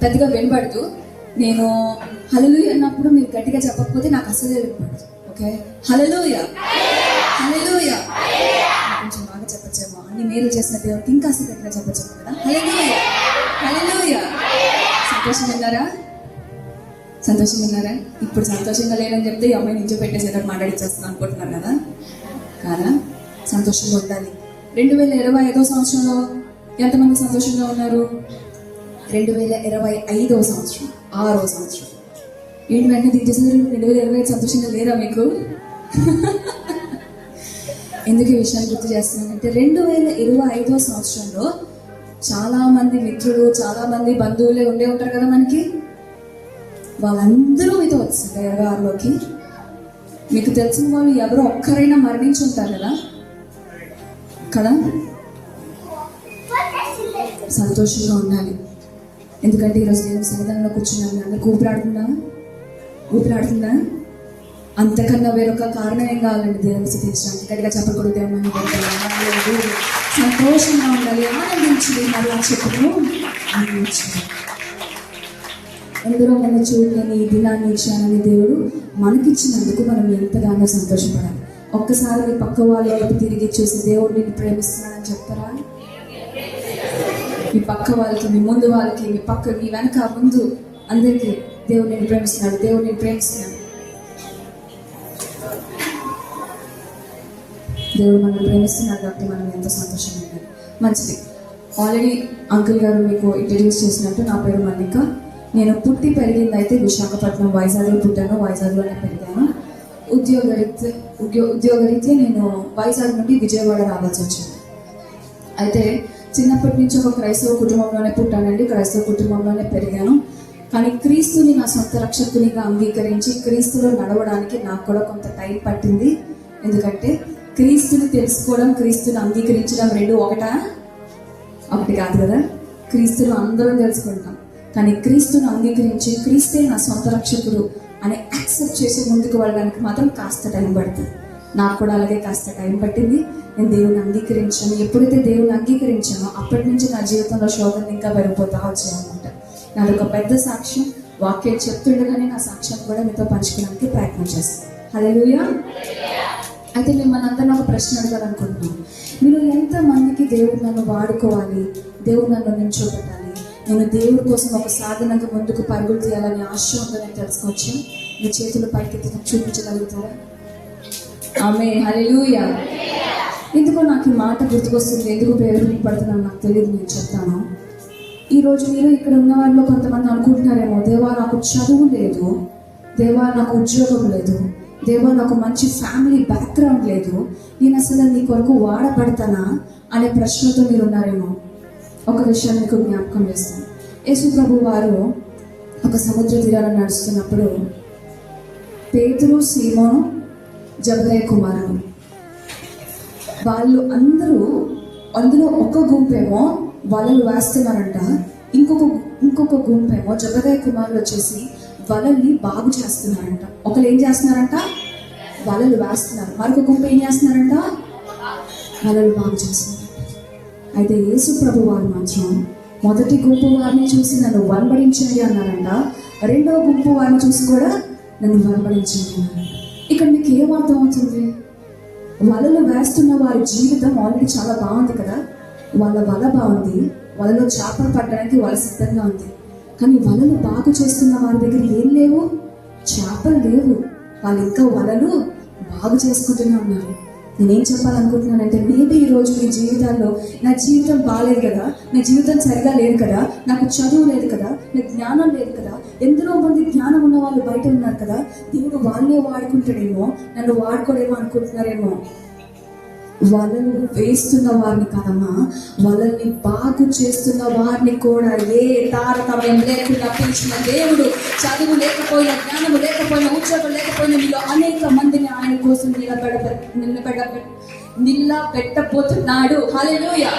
పెద్దగా వినపడదు. నేను హల్లెలూయా అన్నప్పుడు మీరు గట్టిగా చెప్పకపోతే నాకు అసలే వినపడదు. ఓకే, హల్లెలూయా హల్లెలూయా. కొంచెం బాగా చెప్పచ్చేమో, అన్ని మేలు చేసిన దేవుడికి ఇంకా అసలు గట్టిగా చెప్పచ్చేమో కదా. హల్లెలూయా హల్లెలూయా. సంతోషంగా ఉన్నారా? సంతోషంగా ఉన్నారా? ఇప్పుడు సంతోషంగా లేదని చెప్తే ఈ అమ్మాయి నుంచో పెట్టేసేటప్పుడు మాట్లాడిచ్చేస్తున్నాను అనుకుంటున్నారు కదా. కాదా? సంతోషంగా ఉండాలి. 2025 సంవత్సరంలో ఎంతమంది సంతోషంగా ఉన్నారు? 2025 సంవత్సరం 6వ సంవత్సరం. ఏంటి వెంటనే దిగ్గేసారు? 2025 సంతోషంగా లేరా మీకు? ఎందుకు ఈ విషయాన్ని గుర్తు చేస్తున్నానంటే 2025 సంవత్సరంలో చాలా మంది మిత్రులు, చాలా మంది బంధువులే ఉండే ఉంటారు కదా మనకి. వాళ్ళందరూ మీతో వచ్చారు 26లోకి. మీకు తెలిసిన వాళ్ళు ఎవరో ఒక్కరైనా మరణించి ఉంటారు కదా కదా. సంతోషంగా ఉండాలి. ఎందుకంటే ఈరోజు దేవుని సన్నిధానంలో కూర్చున్నాను. అందరికి ఊపిరాడుతుందా? అంతకన్నా వేరొక కారణం ఏం కావాలండి దేవుని స్థుతించడానికి? గట్టిగా చెప్పకూడదు. దేవుని సంతోషంగా ఉండాలి, ఆనందించి మరి ఆ చెప్పును ఆనందించాలి. ఎందరో మన చూడలేని ఈ దినాన్ని ఇచ్చానని దేవుడు మనకిచ్చినందుకు మనం ఎంతగానో సంతోషపడాలి. ఒక్కసారి మీ పక్క వాళ్ళ వైపు తిరిగి చూసి దేవుడు నిన్ను ప్రేమిస్తున్నానని చెప్తారా? మీ పక్క వాళ్ళకి, మీ ముందు వాళ్ళకి, మీ పక్క, మీ వెనక, ముందు అందరికీ దేవుడు నిన్ను ప్రేమిస్తున్నాడు, దేవుడు నిన్ను ప్రేమిస్తున్నాడు. దేవుడు మనం ప్రేమిస్తున్నాడు కాబట్టి మనం ఎంతో సంతోషంగా ఉండాలి. మంచిది. ఆల్రెడీ అంకుల్ గారు మీకు ఇంట్రడ్యూస్ చేసినట్టు నా పేరు మల్లిక. నేను పుట్టి పెరిగింది అయితే విశాఖపట్నం, వైజాగ్లో పుట్టాను, వైజాగ్లోనే పెరిగాను. ఉద్యోగరీత్యా నేను వైజాగ్ నుండి విజయవాడ రావాల్సి వచ్చింది. అయితే చిన్నప్పటి నుంచి ఒక క్రైస్తవ కుటుంబంలోనే పుట్టానండి, క్రైస్తవ కుటుంబంలోనే పెరిగాను. కానీ క్రీస్తుని నా సొంత రక్షకునిగా అంగీకరించి క్రీస్తులో నడవడానికి నాకు కూడా కొంత టైం పట్టింది. ఎందుకంటే క్రీస్తుని తెలుసుకోవడం, క్రీస్తుని అంగీకరించడం రెండు ఒకటి కాదు కదా. క్రీస్తును అందరం తెలుసుకుంటాం, కానీ క్రీస్తును అంగీకరించి క్రీస్తే నా సొంత రక్షకుడు అని యాక్సెప్ట్ చేసి ముందుకు వెళ్ళడానికి మాత్రం కాస్త టైం పడుతుంది. నాకు కూడా అలాగే కాస్త టైం పట్టింది. నేను దేవుని అంగీకరించాను. ఎప్పుడైతే దేవుని అంగీకరించానో అప్పటి నుంచి నా జీవితంలో శోధనలు ఇంకా పెరిగిపోతా వచ్చాయన్నమాట. నాది ఒక పెద్ద సాక్ష్యం. వాక్యం చెప్తుండగానే నా సాక్ష్యం కూడా మీతో పంచుకోవడానికి ప్రయత్నం చేస్తాను. హల్లెలూయా. అయితే మిమ్మల్ని అందరినీ ఒక ప్రశ్న అడగాలనుకుంటున్నాను. మీరు ఎంతమందికి దేవుడు నన్ను వాడుకోవాలి, దేవుడు నన్ను నిల్చోబెట్టాలి, నేను దేవుడి కోసం ఒక సాధనగా ముందుకు పరుగులు తీయాలని ఆశ ఉందని తెలుసుకోవచ్చు? మీ చేతులు పైకెత్తి చూపించగలుగుతారా? ఆమేన్, హల్లెలూయా. ఎందుకో నాకు ఈ మాట గుర్తుకొస్తుంది, ఎందుకు ప్రేరేపింపబడుతున్నాను నాకు తెలియదు, నేను చెప్తాను. ఈరోజు మీరు ఇక్కడ ఉన్న వారిలో కొంతమంది అనుకుంటున్నారేమో, దేవా నాకు చదువు లేదు, దేవా నాకు ఉద్యోగం లేదు, దేవా నాకు మంచి ఫ్యామిలీ బ్యాక్గ్రౌండ్ లేదు, నేను అసలు నీ కొరకు వాడబడతానా అనే ప్రశ్నతో మీరు ఉన్నారేమో. ఒక విషయం మీకు జ్ఞాపకం చేస్తాను. యేసు ప్రభు వారు ఒక సముద్ర తీరాలను నడుస్తున్నప్పుడు పేతురు, సీమోను, జబదయి కుమారుడు వాళ్ళు అందులో ఒక గుంపేమో వలలు వేస్తున్నారంట. ఇంకొక గుంపేమో జబదయి కుమారులు వచ్చేసి వలల్ని బాగు చేస్తున్నారంట. ఒకరు ఏం చేస్తున్నారంట? వలలు వేస్తున్నారు. మరొక గుంపు ఏం చేస్తున్నారంట? వలలు బాగు చేస్తున్నారు. అయితే యేసు ప్రభు వారు మాత్రం మొదటి గుంపు వారిని చూసి నన్ను వెంబడించండి అన్నారంట. రెండవ గుంపు వారిని చూసి కూడా నన్ను వెంబడించండి అన్నారంట. ఇక్కడ మీకు ఏం అర్థం అవుతుంది? వలలు వేస్తున్న వారి జీవితం ఆల్రెడీ చాలా బాగుంది కదా. వాళ్ళ వల బాగుంది, వలలో చేపలు పట్టడానికి వల సిద్ధంగా ఉంది. కానీ వలలు బాగు చేస్తున్న వారి దగ్గర ఏం లేవు, చేపలు లేవు. వాళ్ళు ఇంకా వలలు బాగు చేసుకుంటూనే ఉన్నారు. నేనేం చెప్పాలనుకుంటున్నానంటే, మేబీ ఈరోజు మీ జీవితాల్లో నా జీవితం బాగాలేదు కదా, నా జీవితం సరిగా లేదు కదా, నాకు చదువు లేదు కదా, నాకు జ్ఞానం లేదు కదా, ఎందరో మంది జ్ఞానం ఉన్న వాళ్ళు బయట ఉన్నారు కదా, దేవుడు వాళ్ళే వాడుకుంటాడేమో, నన్ను వాడుకోడేమో అనుకుంటున్నారేమో. వలలు వేస్తున్న వారిని కాదమ్మా, వలల్ని బాగు చేస్తున్న వారిని కూడా ఏ తారతమ్యం లేకుండా పిలిచిన దేవుడు. చదువు లేకపోయినా, జ్ఞానము లేకపోయినా, ఉద్యోగం లేకపోయినా మీలో అనేక మందిని ఆయన కోసం నిలబెట్టబోతున్నాడు. హల్లెలూయా.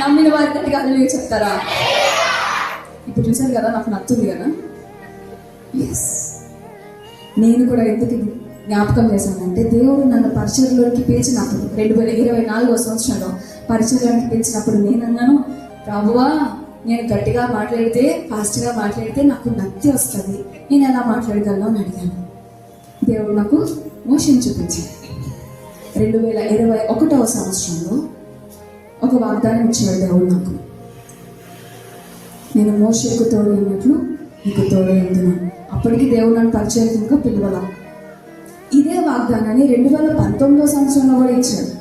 నమ్మిన వారి గట్టిగా హల్లెలూయా చెప్తారా? ఇప్పుడు చూసారు కదా, నాకు నచ్చుంది కదా. ఎస్, నేను కూడా ఎందుకు జ్ఞాపకం చేశానంటే, దేవుడు నన్ను పరిచర్యలోకి పిలిచినప్పుడు 2024 సంవత్సరంలో పరిచర్యలోకి పిలిచినప్పుడు నేను అన్నాను, ప్రభువా నేను గట్టిగా మాట్లాడితే, ఫాస్ట్గా మాట్లాడితే నాకు నత్తి వస్తుంది, నేను ఎలా మాట్లాడగలను అని అడిగాను. దేవుడు నాకు మోషన్ చూపించాడు. 2021వ సంవత్సరంలో ఒక వాగ్దానం ఇచ్చాడు దేవుడు నాకు. నేను మోషేకు తోడు అన్నట్లు నీకు తోడు ఉంటున్నాను. అప్పటికి దేవుడు నన్ను పరిచయం ఇంకా పిలువల. ఇదే వాగ్దానాన్ని 2019వ సంవత్సరంలో కూడా ఇచ్చాడు.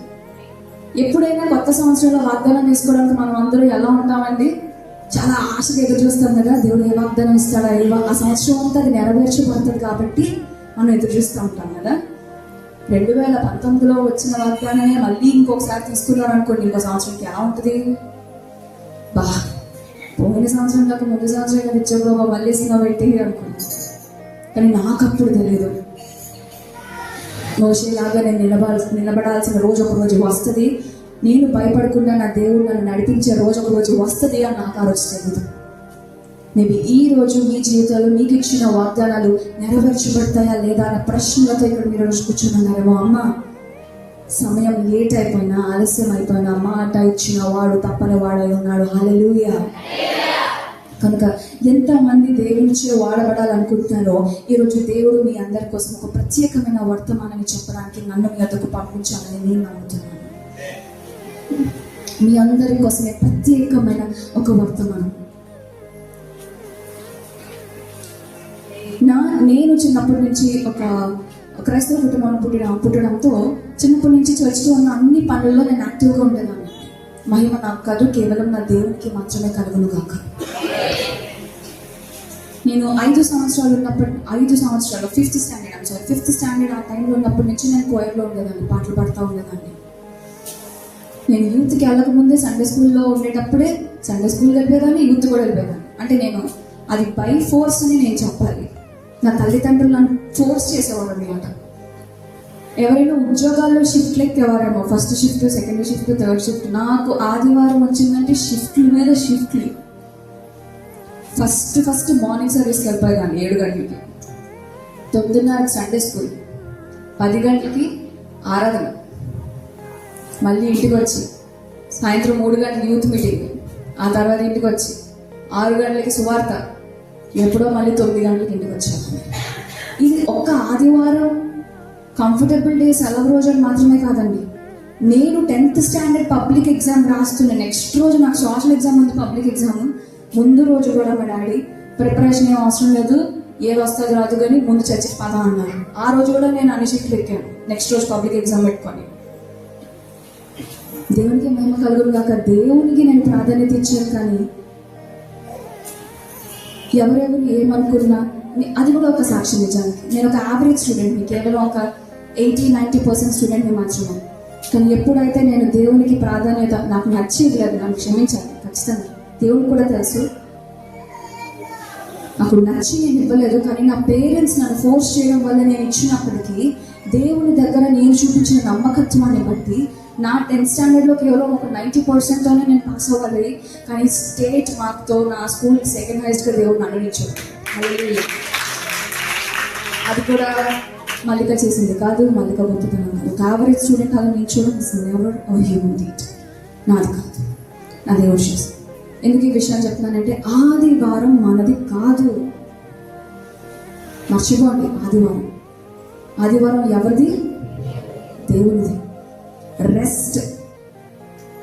ఎప్పుడైనా కొత్త సంవత్సరంలో వాగ్దానం తీసుకోవడానికి మనం అందరూ ఎలా ఉంటామండి? చాలా ఆశగా ఎదురు చూస్తాం కదా, దేవుడు ఏ వాగ్దానం ఇస్తాడా, ఆ సంవత్సరం అంతా అది నెరవేర్చబడుతుంది కాబట్టి మనం ఎదురు చూస్తూ ఉంటాం కదా. 2019లో వచ్చిన వాగ్దానమే మళ్ళీ ఇంకొకసారి తీసుకున్నాను అనుకోండి, ఇంకో సంవత్సరంకి ఎలా ఉంటుంది? పోయిన సంవత్సరం కాక ముందు సంవత్సరం కదా ఇచ్చావు, మళ్ళీ సినిమా పెట్టి అనుకున్నాను. కానీ నాకు అప్పుడు తెలియదు, మోషేలాగా నేను నిలబడాల్సిన రోజు ఒక రోజు వస్తుంది, నేను భయపడకుండా నా దేవుడు నన్ను నడిపించే రోజు ఒక రోజు వస్తుంది అని నాకు ఆ రోజు తెలియదు. మేబీ ఈ రోజు మీ జీవితాలు మీకు ఇచ్చిన వాగ్దానాలు నెరవేర్చబడతాయా లేదా అనే ప్రశ్నలతో ఇక్కడ మీరు రోజు కూర్చున్నారేమో. అమ్మ, సమయం లేట్ అయిపోయినా, ఆలస్యం అయిపోయినా, మాట ఇచ్చిన వాడు తప్పని వాడై ఉన్నాడు. హల్లెలూయా. కనుక ఎంతమంది దేవునిచే వాడబడాలనుకుంటున్నారో ఈరోజు దేవుడు మీ అందరి కోసం ఒక ప్రత్యేకమైన వర్తమానాన్ని చెప్పడానికి నన్ను మీ వద్దకు పంపించాలని నేను నమ్ముతున్నాను. మీ అందరి కోసమే ప్రత్యేకమైన ఒక వర్తమానం. నేను చిన్నప్పటి నుంచి ఒక క్రైస్తవ కుటుంబాన్ని పుట్టడంతో చిన్నప్పటి నుంచి చర్చిలో ఉన్న అన్ని పనుల్లో నేను యాక్టివ్గా ఉండేదాన్ని. మహిమ నాకు కాదు, కేవలం నా దేవునికి మాత్రమే కలుగును కాక. నేను 5 సంవత్సరాలు ఫిఫ్త్ స్టాండర్డ్ ఆ టైంలో ఉన్నప్పటి నుంచి నేను కోయర్లో ఉండేదాన్ని, పాటలు పాడుతూ ఉండేదాన్ని. నేను యూత్కి వెళ్ళకముందే సండే స్కూల్లో ఉండేటప్పుడే సండే స్కూల్కి వెళ్ళిపోయేదాన్ని, యూత్ కూడా వెళ్ళిపోయేదాన్ని. అంటే నేను అది బై ఫోర్స్ అని నేను చెప్పాలి. నా తల్లిదండ్రులు నన్ను ఫోర్స్ చేసేవాడు అనమాట. ఎవరైనా ఉద్యోగాల్లో షిఫ్ట్లు ఎక్కేవారేమో, first shift, second shift, third shift. నాకు ఆదివారం వచ్చిందంటే షిఫ్ట్ల మీద షిఫ్ట్లు. ఫస్ట్ మార్నింగ్ సర్వీస్కి వెళ్ళిపోయేదాన్ని 7 గంటలకి, 9:30 సండే స్కూల్, 10 గంటలకి ఆరాధన, మళ్ళీ ఇంటికి వచ్చి సాయంత్రం 3 గంటలకి యూత్ మీటింగ్, ఆ తర్వాత ఇంటికి వచ్చి 6 గంటలకి సువార్త, ఎప్పుడో మళ్ళీ 9 గంటలకి ఇంటికి వచ్చాను. ఇది ఒక్క ఆదివారం కంఫర్టబుల్ డే సెలవు రోజు అని మాత్రమే కాదండి. నేను 10th స్టాండర్డ్ పబ్లిక్ ఎగ్జామ్ రాస్తున్న నెక్స్ట్ రోజు నాకు సోషల్ ఎగ్జామ్ ఉంది, పబ్లిక్ ఎగ్జామ్. ముందు రోజు కూడా మా డాడీ ప్రిపరేషన్ ఏం అవసరం లేదు, ఏది వస్తుంది రాదు కానీ ముందు చర్చికి పదా అన్నారు. ఆ రోజు కూడా నేను అన్ని షిఫ్ట్లు ఎక్కాను, నెక్స్ట్ రోజు పబ్లిక్ ఎగ్జామ్ పెట్టుకొని. దేవునికి మహిమ కలుగును కాక. దేవునికి నేను ప్రాధాన్యత ఇచ్చాను. కానీ ఎవరెవరు ఏమనుకున్నా అది కూడా ఒక సాక్ష్యం. నిజానికి నేను ఒక యావరేజ్ స్టూడెంట్ని, కేవలం ఒక 80-90% స్టూడెంట్ని మాత్రమే. కానీ ఎప్పుడైతే నేను దేవునికి ప్రాధాన్యత, నాకు నచ్చేది లేదు, నన్ను క్షమించాలి ఖచ్చితంగా, దేవునికి కూడా తెలుసు నాకు నచ్చి నేను ఇవ్వలేదు. కానీ నా పేరెంట్స్ నన్ను ఫోర్స్ చేయడం వల్ల నేను ఇచ్చినప్పటికీ దేవుని దగ్గర నేను చూపించిన నమ్మకత్వాన్ని బట్టి నా 10th స్టాండర్డ్లో కేవలం ఒక 90%తోనే నేను పాస్ అవ్వాలి. కానీ స్టేట్ మార్క్తో నా స్కూల్ సెకండ్ హైయెస్ట్గా దేవుడు నన్ను. అది కూడా మల్లిక చేసింది కాదు, మల్లిక గొప్పతనం కాదు. ఒక యావరేజ్ స్టూడెంట్ అలా నిల్చోవడం నాది కాదు, నా దేవుడు చేసింది. ఎందుకు ఈ విషయాన్ని చెప్తున్నానంటే, ఆదివారం మనది కాదు, మర్చిపోండి. ఆదివారం ఎవరిది? దేవునిది. రెస్ట్,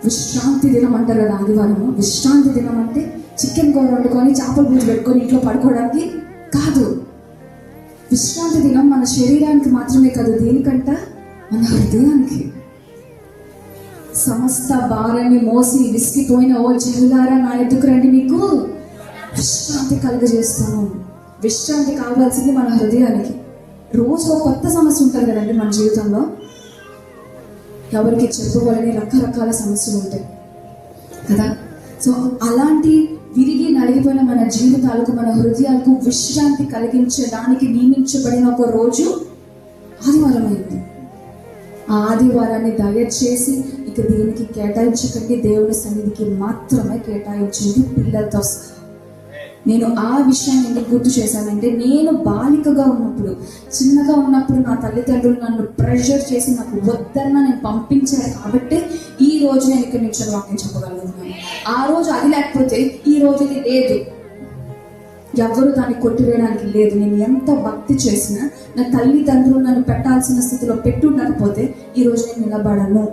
విశ్రాంతి దినం అంటారు కదా ఆదివారము. విశ్రాంతి దినం అంటే చికెన్ కూర వండుకొని చేపల పూజ పెట్టుకొని ఇంట్లో పడుకోవడానికి కాదు. విశ్రాంతి దినం మన శరీరానికి మాత్రమే కాదు, దేనికంట? మన హృదయానికి. సమస్త భారాన్ని మోసి విసిగిపోయిన ఓ జనులారా నా ఎదుకు రండి, మీకు విశ్రాంతి కలుగజేస్తాను. విశ్రాంతి కావాల్సింది మన హృదయానికి. రోజు ఒక కొత్త సమస్య ఉంటుంది కదండి మన జీవితంలో. ఎవరికి చెప్పుకోవాలని రకరకాల సమస్యలు ఉంటాయి కదా. సో అలాంటి విరిగి నలిగిపోయిన మన జీవితాలకు, మన హృదయాలకు విశ్రాంతి కలిగించడానికి నియమించబడిన ఒక రోజు ఆదివారం అయింది. ఆ ఆదివారాన్ని దయచేసి ఇక దేనికి కేటాయించకండి, దేవుని సన్నిధికి మాత్రమే కేటాయించండి, పిల్లలతో సహా. నేను ఆ విషయాన్ని ఎందుకు గుర్తు చేశానంటే, నేను బాలికగా ఉన్నప్పుడు, చిన్నగా ఉన్నప్పుడు నా తల్లిదండ్రులు నన్ను ప్రెషర్ చేసి నాకు వద్దన్నా నేను పంపించారు. కాబట్టి ఈ ఈ రోజు నేను ఇక్కడ నుంచి వాక్యం చెప్పగలుగుతున్నాను. ఆ రోజు అది లేకపోతే ఈ రోజు ఇది లేదు. ఎవరు దాన్ని కొట్టివేయడానికి లేదు. నేను ఎంత భక్తి చేసినా నా తల్లిదండ్రులు నన్ను పెట్టాల్సిన స్థితిలో పెట్టుండకపోతే ఈ రోజు నేను నిలబడను.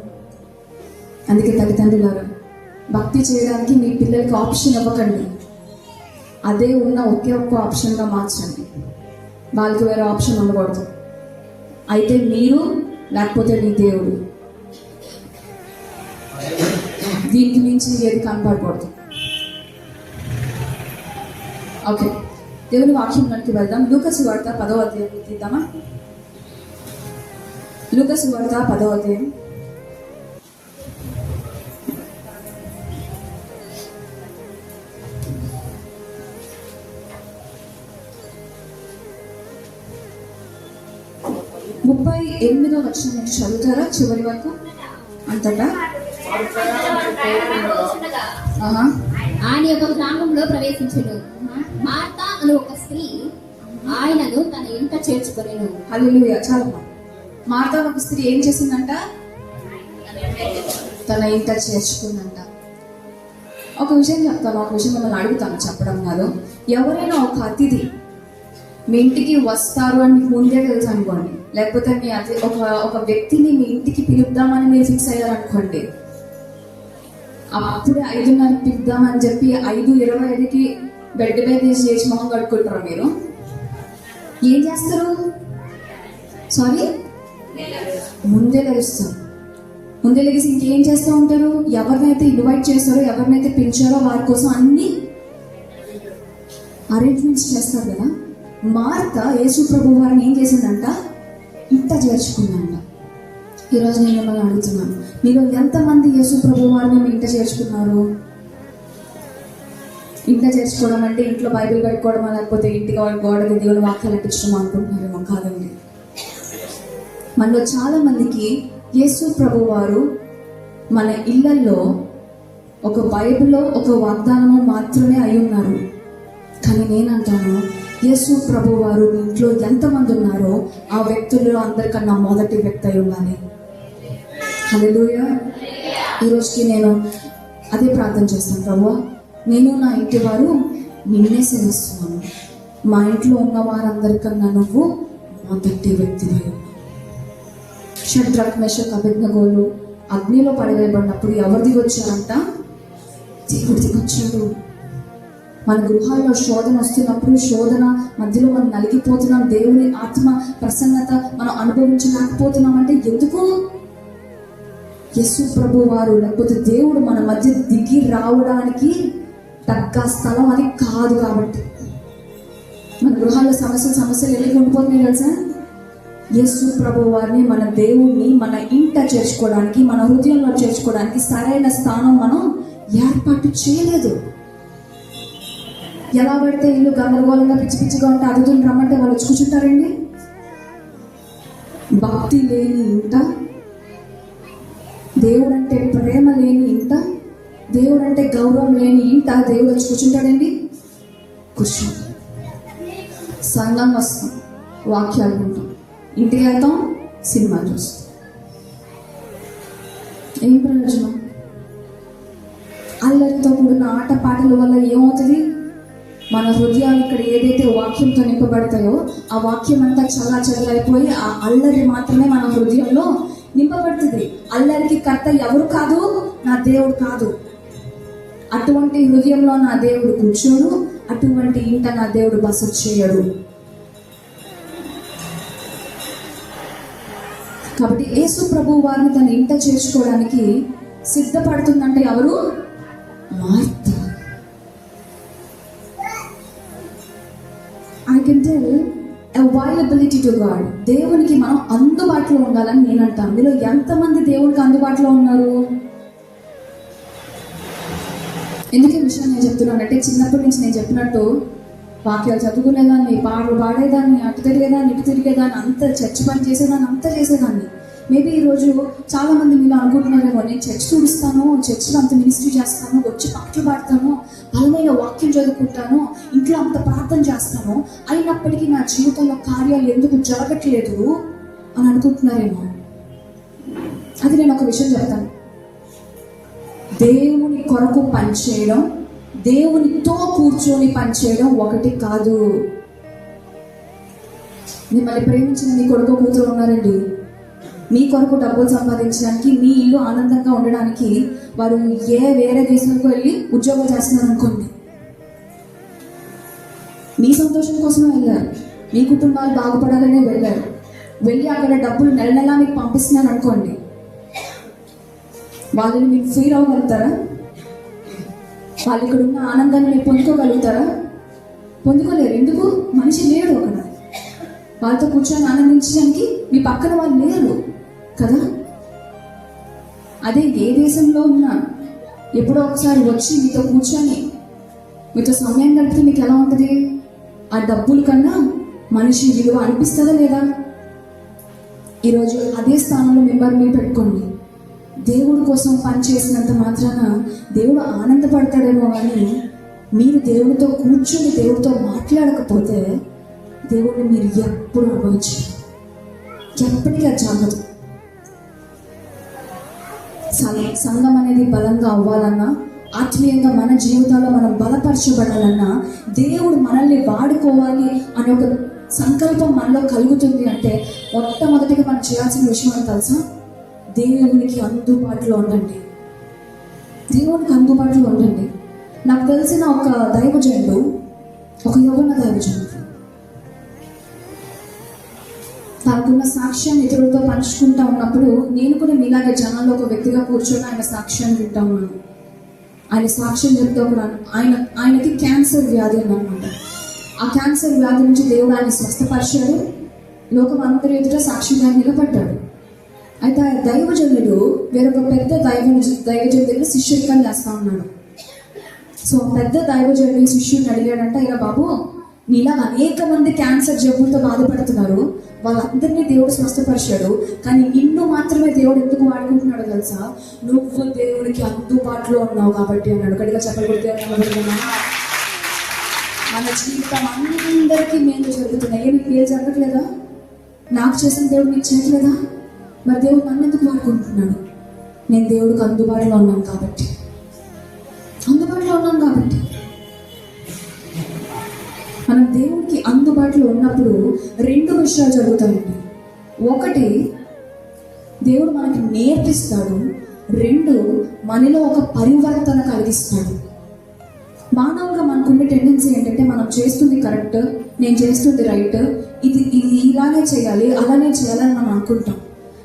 అందుకే తల్లిదండ్రులారా, భక్తి చేయడానికి మీ పిల్లలకి ఆప్షన్ ఇవ్వకండి. అదే ఉన్న ఒకే ఒక్క ఆప్షన్గా మార్చండి. వాళ్ళకి వేరే ఆప్షన్ ఉండకూడదు. అయితే మీరు, లేకపోతే మీ దేవుడు, దీనికి మించి ఏది కనపడకూడదు. ఓకే, దేవుని వాక్యంలోకి వెళ్దాం. లూకా సువార్త 10వ అధ్యాయం తీద్దామా? లూకా సువార్త 10వ అధ్యాయం. ముప్పై 38వ వచనం నుంచి చదువుతారా చివరి వరకు అంతటా? ఆయన ఒక గ్రామంలో ప్రవేశించను. మార్తా అను ఒక స్త్రీ ఆయనను తన ఇంట చేర్చుకొనెను. హల్లెలూయా. చాలా మార్తా ఒక స్త్రీ ఏం చేసిందంట? తన ఇంట చేర్చుకుందంట. ఒక విషయం చెప్తాను, ఒక విషయం మిమ్మల్ని అడుగుతాను, చెప్పడం కాదు. ఎవరైనా ఒక అతిథి మీ ఇంటికి వస్తారు అని మీకు ముందే తెలుసు అనుకోండి, లేకపోతే మీ ఒక వ్యక్తిని మీ ఇంటికి పిలుద్దామని మీరు ఫిక్స్ అయ్యారనుకోండి, అప్పుడే 5:30 పిలుద్దామని చెప్పి 5:25కి బెడ్ మీద చేసి మొహం కడుక్కుంటారు. మీరు ఏం చేస్తారు? సారీ, ముందే తెలుస్తారు. ముందే లేచి ఇంకేం చేస్తూ ఉంటారు? ఎవరినైతే ఇన్వైట్ చేస్తారో, ఎవరినైతే పిలిచారో వారి కోసం అన్ని అరేంజ్మెంట్స్ చేస్తారు కదా. మార్తా యేసు ప్రభు వారిని ఏం చేసిందంట? ఇంట చేర్చుకుందంట. ఈరోజు నేను మిమ్మల్ని అడుగుతున్నాను, మీరు ఎంతమంది యేసు ప్రభు వారిని మీ ఇంట చేర్చుకున్నారు? ఇంట చేర్చుకోవడం అంటే ఇంట్లో బైబిల్ కట్టుకోవడం, లేకపోతే ఇంటికి గోడకి దేవుని వాక్యాలు అంటించడం అనుకుంటున్నారేమో. కాదండి. మనలో చాలా మందికి యేసు ప్రభు వారు మన ఇళ్లలో ఒక బైబిల్లో ఒక వాగ్దానము మాత్రమే అయి ఉన్నారు. కానీ నేనంటాను, యేసు ప్రభు వారు మీ ఇంట్లో ఎంతమంది ఉన్నారో ఆ వ్యక్తుల్లో అందరికన్నా మొదటి వ్యక్తి అయి ఉండాలి. హల్లెలూయా. ఈరోజుకి నేను అదే ప్రార్థన చేస్తాను. ప్రభువా, నేను నా ఇంటి వారు నిన్నే సేవిస్తున్నాను. మా ఇంట్లో ఉన్న వారందరికన్నా నువ్వు మొదటి వ్యక్తి అయి ఉన్నావు. షడ్రక్, మెషక్, అబేద్నెగోలు అగ్నిలో పడవేయబడినప్పుడు ఎవరు దిగొచ్చారంట? దేవుడు దిగొచ్చాడు. మన గృహాల్లో శోధన వస్తున్నప్పుడు, శోధన మధ్యలో మనం నలిగిపోతున్నాం, దేవుని ఆత్మ ప్రసన్నత మనం అనుభవించలేకపోతున్నాం అంటే ఎందుకు? యేసు ప్రభు వారు, లేకపోతే దేవుడు మన మధ్య దిగి రావడానికి తగ్గ స్థలం అది కాదు. కాబట్టి మన గృహాల్లో సమస్యలు ఎందుకు ఉండిపోతున్నాయి తెలుసా? యేసు ప్రభు వారిని, మన దేవుణ్ణి మన ఇంట చేర్చుకోవడానికి, మన హృదయంలో చేర్చుకోవడానికి సరైన స్థానం మనం ఏర్పాటు చేయలేదు. ఎలా పడితే ఇల్లు గందరగోళంగా పిచ్చి పిచ్చిగా ఉంటే అతిథులు రమ్మంటే వాళ్ళు వచ్చి కూర్చుంటారండి? భక్తి లేని ఇంట, దేవుడంటే ప్రేమ లేని ఇంట, దేవుడంటే గౌరవం లేని ఇంట దేవుడు వచ్చి కూర్చుంటాడండి? కూర్చో. సంఘం వస్తాం, వాక్యాలు వింటాం, ఇంటికి వెళ్తాం, సినిమా చూస్తాం. ఏం ప్రయోజనం? అల్లరితో కూడిన ఆట పాటల వల్ల ఏమవుతుంది? మన హృదయాలు ఇక్కడ ఏదైతే వాక్యంతో నింపబడతాయో ఆ వాక్యం అంతా చల్లా చెదరైపోయి ఆ అల్లరి మాత్రమే మన హృదయంలో నింపబడుతుంది. అల్లరికి కర్త ఎవరు కాదు? నా దేవుడు కాదు. అటువంటి హృదయంలో నా దేవుడు కూర్చోడు, అటువంటి ఇంట నా దేవుడు బస చేయడు. కాబట్టి యేసు ప్రభు వారిని తన ఇంట చేర్చుకోవడానికి సిద్ధపడుతుందంటే ఎవరు? Martha. I can tell availability to God. దేవునికి మనం అందుబాటులో ఉండాలని నేను అంటాను. మీలో ఎంతమంది దేవునికి అందుబాటులో ఉన్నారు? ఎందుకు ఈ విషయం నేను చెప్తున్నానంటే, చిన్నప్పటి నుంచి నేను చెప్పినట్టు వాక్యాలు చదువుకునేదాన్ని, పాటలు పాడేదాన్ని, అటు తిరిగేదాన్ని, ఇటు తిరిగేదాన్ని, అంత చర్చ్ పని చేసేదాన్ని, అంతా చేసేదాన్ని. మేబీ ఈరోజు చాలా మంది మీరు అనుకుంటున్నారేమో, నేను చర్చ్ చూపిస్తాను, చర్చ్లో అంత మినిస్ట్రీ చేస్తాను, వచ్చి పాటలు పాడతాను, బలమైన వాక్యం చదువుకుంటాను, ఇంట్లో అంత ప్రార్థన చేస్తాను, అయినప్పటికీ నా జీవితంలో కార్యాలు ఎందుకు జరగట్లేదు అని అనుకుంటున్నారేమో. అది నేను ఒక విషయం చెప్తాను. దేవుని కొరకు పనిచేయడం, దేవునితో కూర్చొని పనిచేయడం ఒకటి కాదు. మిమ్మల్ని ప్రేమించిన మీ కొడుకు కూతురు ఉన్నారండి, మీ కొరకు డబ్బులు సంపాదించడానికి, మీ ఇల్లు ఆనందంగా ఉండడానికి వారు వేరే దేశానికి వెళ్ళి ఉద్యోగం చేస్తున్నారు అనుకోండి. మీ సంతోషం కోసమే వెళ్ళారు, మీ కుటుంబాలు బాగుపడాలనే వెళ్ళారు. వెళ్ళి అక్కడ డబ్బులు నెల నెలా మీకు పంపిస్తున్నారు అనుకోండి. వాళ్ళని మీకు ఫీల్ అవ్వగలుగుతారా? వాళ్ళు ఇక్కడ ఉన్న ఆనందాన్ని మీరు పొందుకోగలుగుతారా? పొందుకోలేరు. ఎందుకు? మనిషి లేడు అక్కడ. వాళ్ళతో కూర్చొని ఆనందించడానికి మీ పక్కన వాళ్ళు లేరు కదా. అదే ఏ దేశంలో ఉన్నా ఎప్పుడో ఒకసారి వచ్చి మీతో కూర్చొని మీతో సమయం గడిపితే మీకు ఎలా ఉంటుంది? ఆ డబ్బుల కన్నా మనిషి విలువ అనిపిస్తుందా లేదా? ఈరోజు అదే స్థానంలో మిమ్మల్ని పెట్టుకోండి. దేవుడి కోసం పనిచేసినంత మాత్రాన దేవుడు ఆనందపడతాడేమో కానీ మీరు దేవుడితో కూర్చొని దేవుడితో మాట్లాడకపోతే దేవుడిని మీరు ఎప్పుడు అనుభవించరు, ఎప్పటికీ అది జరగదు. సంఘం అనేది బలంగా అవ్వాలన్నా, ఆత్మీయంగా మన జీవితాల్లో మనం బలపరచబడాలన్నా, దేవుడు మనల్ని వాడుకోవాలి అనే ఒక సంకల్పం మనలో కలుగుతుంది అంటే మొట్టమొదటిగా మనం చేయాల్సిన విషయం అని తెలుసా? దేవునికి అందుబాటులో ఉండండి. దేవునికి అందుబాటులో ఉండండి. నాకు తెలిసిన ఒక దైవజనుడు, ఒక యవ్వన దైవజనుడు, తనకున్న సాక్ష్యాన్ని ఇతరులతో పంచుకుంటా ఉన్నప్పుడు నేను కూడా మీలాగే జనాల్లో ఒక వ్యక్తిగా కూర్చొని ఆయన సాక్ష్యాన్ని వింటా ఉన్నాను. ఆయన సాక్ష్యం చెప్తే కూడా ఆయనకి క్యాన్సర్ వ్యాధి అన్నమాట. ఆ క్యాన్సర్ వ్యాధి నుంచి దేవుడు ఆయన స్వస్థపరిచాడు. లోకం అందరి ఎదుట సాక్షిగా నిలబడ్డాడు. అయితే ఆ దైవజనుడు వేరొక పెద్ద దైవజనుడి దగ్గర శిష్యుడికాన్ని చేస్తా ఉన్నాడు. సో పెద్ద దైవజనుడి శిష్యుడిని అడిగాడంట, ఇలా బాబు, నీలా అనేక మంది క్యాన్సర్ జబ్బులతో బాధపడుతున్నారు, వాళ్ళందరినీ దేవుడు స్వస్థపరిచాడు, కానీ నిన్ను మాత్రమే దేవుడు ఎందుకు వాడుకుంటున్నాడు తెలుసా? నువ్వు దేవుడికి అందుబాటులో ఉన్నావు కాబట్టి అన్నాడు. గట్టిగా చెప్పకూడదు. మన జీవితం అందరికీ మేలు జరుగుతున్నాయి, నీకు మేలు జరగట్లేదా? నాకు చేసిన దేవుడు నీకు చేయట్లేదా? మరి దేవుడు నన్ను ఎందుకు వాడుకుంటున్నాడు? నేను దేవుడికి అందుబాటులో ఉన్నాను కాబట్టి. మనం దేవుడికి అందుబాటులో ఉన్నప్పుడు రెండు విషయాలు జరుగుతాయండి. ఒకటి, దేవుడు మనకి నేర్పిస్తాడు. రెండు, మనలో ఒక పరివర్తన కలిగిస్తాడు. మానవుగా మనకుండే టెండెన్సీ ఏంటంటే మనం చేస్తుంది కరెక్ట్, నేను చేస్తుంది రైట్, ఇది ఇలానే చేయాలి, అలానే చేయాలని మనం అనుకుంటాం.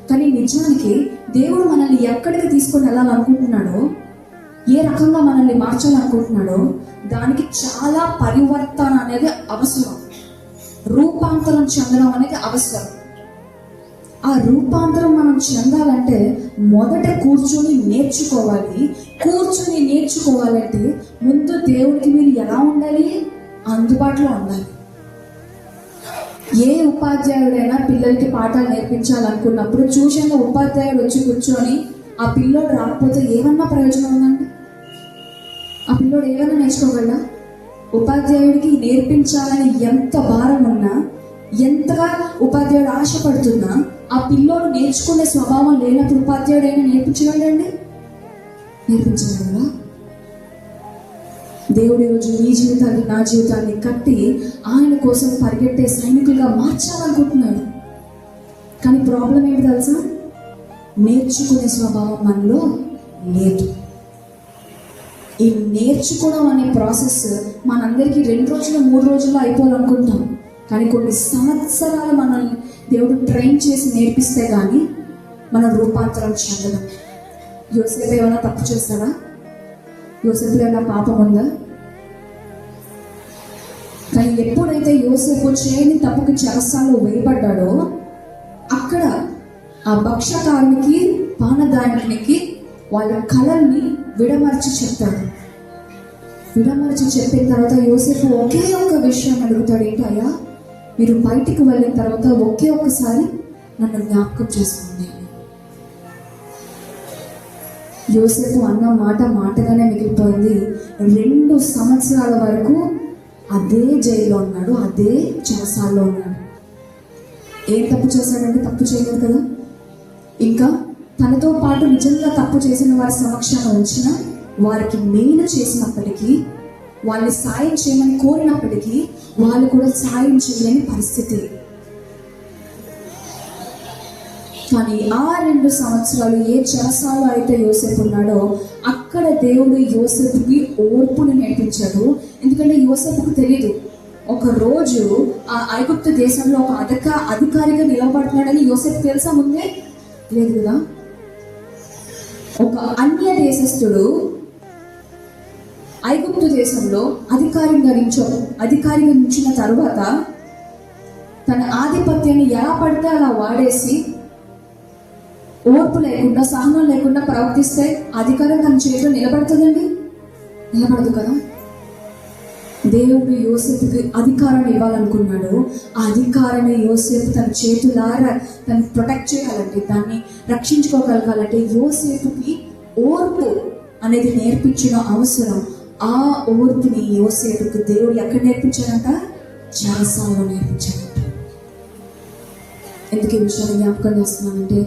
కానీ నిజానికి దేవుడు మనల్ని ఎక్కడికి తీసుకొని వెళ్ళాలనుకుంటున్నాడో, ఏ రకంగా మనల్ని మార్చాలనుకుంటున్నాడో దానికి చాలా పరివర్తన అనేది అవసరం. రూపాంతరం చెందడం అనేది అవసరం. ఆ రూపాంతరం మనం చెందాలంటే మొదట కూర్చొని నేర్చుకోవాలంటే ముందు దేవుడికి మీరు ఎలా ఉండాలి? అందుబాటులో ఉండాలి. ఏ ఉపాధ్యాయుడైనా పిల్లలకి పాఠాలు నేర్పించాలనుకున్నప్పుడు ట్యూషన్లో ఉపాధ్యాయుడు వచ్చి కూర్చొని ఆ పిల్లోడు రాకపోతే ఏమన్నా ప్రయోజనం ఉందండి? ఆ పిల్లోడు ఏమైనా నేర్చుకోగలడా? ఉపాధ్యాయుడికి నేర్పించాలని ఎంత భారం ఉన్నా, ఎంతగా ఉపాధ్యాయుడు ఆశపడుతున్నా, ఆ పిల్లోడు నేర్చుకునే స్వభావం లేనప్పుడు ఉపాధ్యాయుడు అయినా నేర్పించగలడండి? నేర్పించగలరా? దేవుడి రోజు మీ జీవితాన్ని, నా జీవితాన్ని కట్టి ఆయన కోసం పరిగెట్టే సైనికులుగా మార్చాలనుకుంటున్నాడు. కానీ ప్రాబ్లం ఏంటి తెలుసా? నేర్చుకునే స్వభావం మనలో లేదు. ఈ నేర్చుకోవడం అనే ప్రాసెస్ మనందరికీ 2 రోజులు 3 రోజుల్లో అయిపోవాలనుకుంటాం. కానీ కొన్ని సంవత్సరాలు మనల్ని దేవుడు ట్రైన్ చేసి నేర్పిస్తే కానీ మనం రూపాంతరం చెందడం. యోసేపు ఏమైనా తప్పు చేస్తాడా? యోసేపులో ఏమైనా పాపం ఉందా? కానీ ఎప్పుడైతే యోసేపు చేయని తప్పుకి చెరసాల్లో వేయబడ్డాడో అక్కడ ఆ భక్షకారునికి, పానదాయకునికి వాళ్ళ కళల్ని విడమర్చి చెప్తాడు. విడమర్చి చెప్పిన తర్వాత యోసేపు ఒకే ఒక్క విషయం అడుగుతాడు, ఏంటయ్యా, మీరు బయటికి వెళ్ళిన తర్వాత ఒకే ఒక్కసారి నన్ను జ్ఞాపకం చేసుకోండి. యోసేపు అన్న మాట మాటగానే మిగిలిపోయింది. 2 సంవత్సరాల వరకు అదే జైల్లో ఉన్నాడు, అదే చెరసాల్లో ఉన్నాడు. ఏం తప్పు చేశాడంటే తప్పు చేయలేదు కదా. ఇంకా తనతో పాటు నిజంగా తప్పు చేసిన వారి సమక్షంలో ఉంచిన వారికి మేలు చేసినప్పటికీ, వాళ్ళని సాయం చేయమని కోరినప్పటికీ వాళ్ళు కూడా సాయం చేయలేని పరిస్థితి. కానీ ఆ 2 సంవత్సరాలు ఏ చెరసాలలో అయితే యోసేపు ఉన్నాడో అక్కడ దేవుడు యోసేపుకి ఓర్పుని నేర్పించాడు. ఎందుకంటే యోసేపుకు తెలియదు ఒక రోజు ఆ ఐగుప్తు దేశంలో ఒక అధికారిగా నిలబడుతున్నాడని యోసేపు తెలుసా? ముందే లేదు కదా. ఒక అన్య దేశస్థుడు ఐగుప్తు దేశంలో అధికారిగా నిలిచిన తరువాత తన ఆధిపత్యాన్ని ఎలా పడితే అలా వాడేసి ఓర్పు లేకుండా, సహనం లేకుండా ప్రవర్తిస్తే అధికారం తన చేతిలో నిలబడుతుందండి? నిలబడదు కదా. దేవుడు యోసేపుకి అధికారాన్ని ఇవ్వాలనుకున్నాడు. ఆ అధికారాన్ని యోసేపు తన చేతులారా తను ప్రొటెక్ట్ చేయాలంటే, దాన్ని రక్షించుకోగలగాలంటే యోసేపుకి ఓర్పు అనేది నేర్పించిన అవసరం. ఆ ఓర్పుని యోసేపుకి దేవుడు ఎక్కడ నేర్పించాడంట? చెరసాలలో నేర్పించాడంట. ఎందుకు ఈ విషయాన్ని జ్ఞాపకం చేస్తున్నానంటే,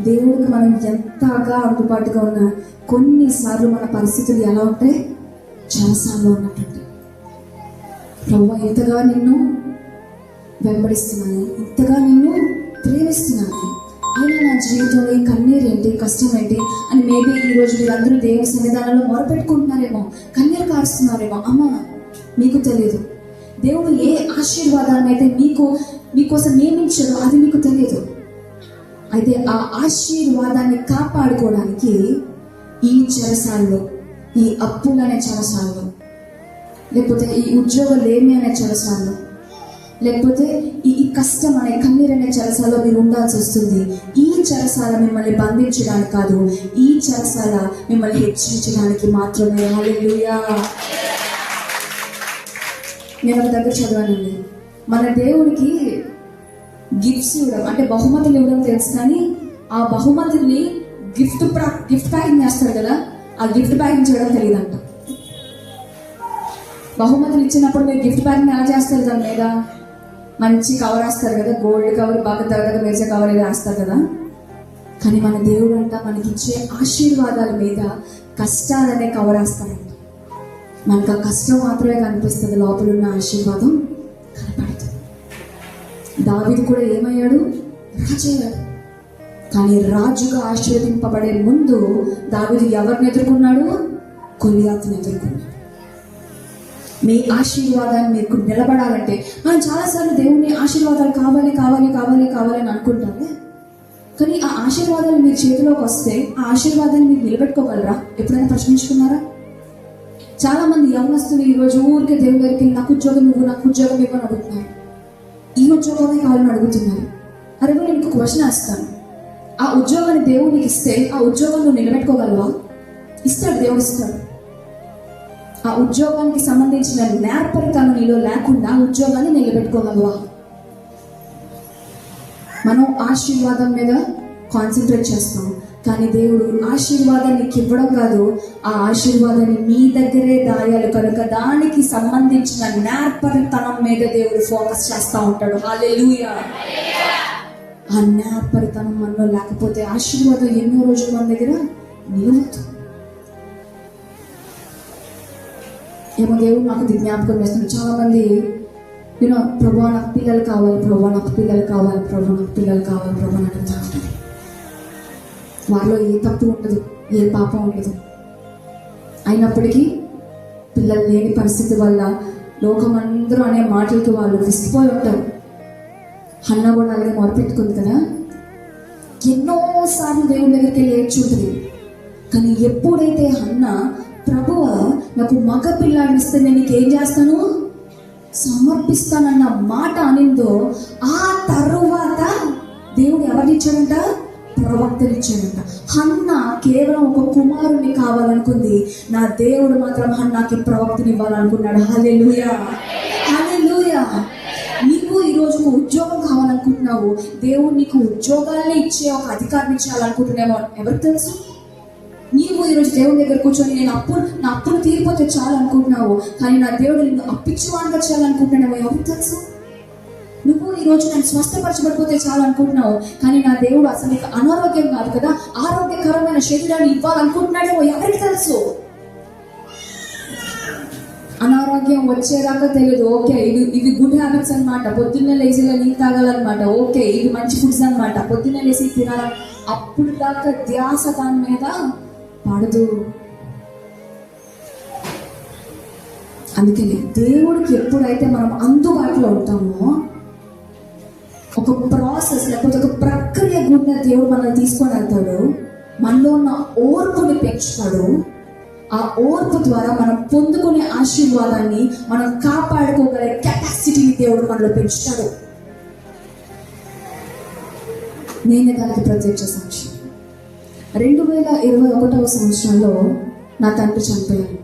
దేవుడికి మనం ఎంతగా అందుబాటుగా ఉన్నా కొన్నిసార్లు మన పరిస్థితులు ఎలా ఉంటాయి? చెరసాలలో ఉన్నట్టు. ప్రభువా, ఇంతగా నిన్ను వెంబడిస్తున్నాను, ఇంతగా నిన్ను ప్రేమిస్తున్నాను, అయినా నా జీవితంలో ఈ కన్నీరు ఏంటి, కష్టం ఏంటి అని మేబీ ఈరోజు మీరందరూ దేవుని సన్నిధానంలో మొరపెట్టుకుంటున్నారేమో, కన్నీరు కారుస్తున్నారేమో. అమ్మ, మీకు తెలియదు దేవుడు ఏ ఆశీర్వాదాన్ని అయితే మీకోసం నియమించాడో అది మీకు తెలియదు. అయితే ఆ ఆశీర్వాదాన్ని కాపాడుకోవడానికి ఈ చెరసాలలో, ఈ అప్పులనే చెరసాలలో, లేకపోతే ఈ ఉద్యోగాలు ఏమి అనే చెరసాలలో, లేకపోతే ఈ కష్టం అనే కన్నీరు అనే చెరసాలలో మీరు ఉండాల్సి వస్తుంది. ఈ చెరసాల మిమ్మల్ని బంధించడానికి కాదు, ఈ చెరసాల మిమ్మల్ని హెచ్చరించడానికి మాత్రమే. హల్లెలూయా. నేను ఒక దగ్గర చదివానండి, మన దేవుడికి గిఫ్ట్స్ ఇవ్వడం అంటే బహుమతులు ఇవ్వడం తెలుసు, కానీ ఆ బహుమతుల్ని గిఫ్ట్ ప్యాకింగ్ చేస్తారు కదా, ఆ గిఫ్ట్ ప్యాకింగ్ చేయడం తెలియదంట. బహుమతులు ఇచ్చినప్పుడు మీరు గిఫ్ట్ ప్యాకింగ్ ఎలా చేస్తారు? దాని మీద మంచి కవర్ వేస్తారు కదా, గోల్డ్ కవర్, బాగా తరగతి మెరిసే కవర్ ఏదో వేస్తారు కదా. కానీ మన దేవుడు అంట మనకిచ్చే ఆశీర్వాదాల మీద కష్టాలనే కవర్ వేస్తారంట. మనకు ఆ కష్టం మాత్రమే కనిపిస్తుంది, లోపల ఉన్న ఆశీర్వాదం కనపడుతుంది. దావీదు కూడా ఏమయ్యాడు? రాజయ్యాడు. కానీ రాజుగా ఆశీర్వదింపబడే ముందు దావీదు ఎవరిని ఎదుర్కొన్నాడు? గొలియాతుని ఎదుర్కొన్నాడు. మీ ఆశీర్వాదాన్ని మీకు నిలబడాలంటే, మనం చాలాసార్లు దేవుని ఆశీర్వాదాలు కావాలి కావాలి కావాలి కావాలి అని అనుకుంటామే, కానీ ఆ ఆశీర్వాదాలు మీ చేతిలోకి వస్తే ఆ ఆశీర్వాదాన్ని మీరు నిలబెట్టుకోగలరా? ఎప్పుడైనా ప్రశ్నించుకున్నారా? చాలా మంది యవనస్తులు ఈరోజు ఊరికే దేవుని దగ్గరికి నాకు ఉద్యోగం ఇవ్వు, నాకు ఉద్యోగం ఇవ్వని అడుగుతున్నారు. ఈ ఉద్యోగమే కావాలని అడుగుతున్నారు. అరే, నేను ఇంకొక క్వశ్చన్ వేస్తాను. ఆ ఉద్యోగాన్ని దేవుడికి ఇస్తే ఆ ఉద్యోగం నువ్వు నిలబెట్టుకోగలవా? ఇస్తాడు, దేవుడు ఇస్తాడు. ఆ ఉద్యోగానికి సంబంధించిన నేర్పరితనం నీలో లేకుండా ఆ ఉద్యోగాన్ని నిలబెట్టుకోగలవా? మనం ఆశీర్వాదం మీద కాన్సన్ట్రేట్ చేస్తాం, కానీ దేవుడు ఆశీర్వాదాన్ని నీకు ఇవ్వడం కాదు, ఆ ఆశీర్వాదాన్ని మీ దగ్గరే దాయాలి కనుక దానికి సంబంధించిన నేర్పరితనం మీద దేవుడు ఫోకస్ చేస్తూ ఉంటాడు. హల్లెలూయా. ఆ నేర్పరితనం మనలో లేకపోతే ఆశీర్వాదం ఎన్నో రోజులు మన దగ్గర నిలవదు. ఏమో దేవుడు నాకు జ్ఞాపకం చేస్తున్నాడు. చాలా మంది ప్రభువా నాకు పిల్లలు కావాలి, ప్రభువా నాకు పిల్లలు కావాలి, ప్రభువా నాకు పిల్లలు కావాలి, ప్రభువా అని అడుగుతూ ఉంటాడు. వారిలో ఏ తప్పు ఉండదు, ఏ పాపం ఉండదు. అయినప్పటికీ పిల్లలు లేని పరిస్థితి వల్ల లోకమందరూ అనే మాటలకి వాళ్ళు విసిపోయి ఉంటారు. హన్న కూడా అలాగే మొరపెట్టుకుంది కదా, ఎన్నోసార్లు దేవుని దగ్గరికి వెళ్ళి ఏడ్చుంటుంది. కానీ ఎప్పుడైతే హన్న ప్రభువా నాకు మగ పిల్లాడిని ఇస్తే నేను నీకేం చేస్తాను, సమర్పిస్తానన్న మాట అనిందో, ఆ తరువాత దేవుడు ఎవరినిచ్చాడంట? ప్రవక్తనిచ్చాడంట. హన్న కేవలం ఒక కుమారుని కావాలనుకుంది, నా దేవుడు మాత్రం హన్నాకి ప్రవక్తని ఇవ్వాలనుకున్నాడు. హల్లెలూయా, హల్లెలూయా. నీకు ఈరోజు ఉద్యోగం కావాలనుకుంటున్నావు, దేవుడు నీకు ఉద్యోగాన్ని ఇచ్చే ఒక అధికారం ఇచ్చేయాలనుకుంటున్నామో ఎవరికి తెలుసు? నీవు ఈరోజు దేవుడి దగ్గర కూర్చొని నా అప్పును తీరిపోతే చాలు అనుకుంటున్నావు, కానీ నా దేవుడు నిన్ను అప్పిచ్చేవాడిగా చేయాలనుకుంటున్నామో ఎవరికి తెలుసు? నువ్వు ఈ రోజు నేను స్వస్థపరచబడిపోతే చాలు అనుకుంటున్నావు, కానీ నా దేవుడు అసలు నీకు అనారోగ్యం కాదు కదా, ఆరోగ్యకరమైన శరీరాన్ని ఇవ్వాలనుకుంటున్నాడేమో ఎవరికి తెలుసు. అనారోగ్యం వచ్చేదాకా తెలియదు. ఓకే, ఇవి గుడ్ హ్యాబిట్స్ అనమాట, పొద్దున్నే లేచిగా నీళ్ళు తాగాలన్నమాట. ఓకే, ఇవి మంచి ఫుడ్స్ అనమాట, పొద్దున్నే లేచి తినాలి. అప్పుడు దాకా ధ్యాస దాని మీద పడదు. అందుకని దేవుడికి ఎప్పుడైతే మనం అందుబాటులో ఉంటామో, ఒక ప్రాసెస్ లేకపోతే ఒక ప్రక్రియ గుండా దేవుడు మనల్ని తీసుకొని వెళ్తాడు. మనలో ఉన్న ఓర్పుని పెంచుతాడు. ఆ ఓర్పు ద్వారా మనం పొందుకునే ఆశీర్వాదాన్ని మనం కాపాడుకోగల కెపాసిటీని దేవుడు మనలో పెంచుతాడు. నేనే దానికి ప్రత్యక్ష సాక్షి. 2021వ సంవత్సరంలో నా తండ్రి చనిపోయారండి.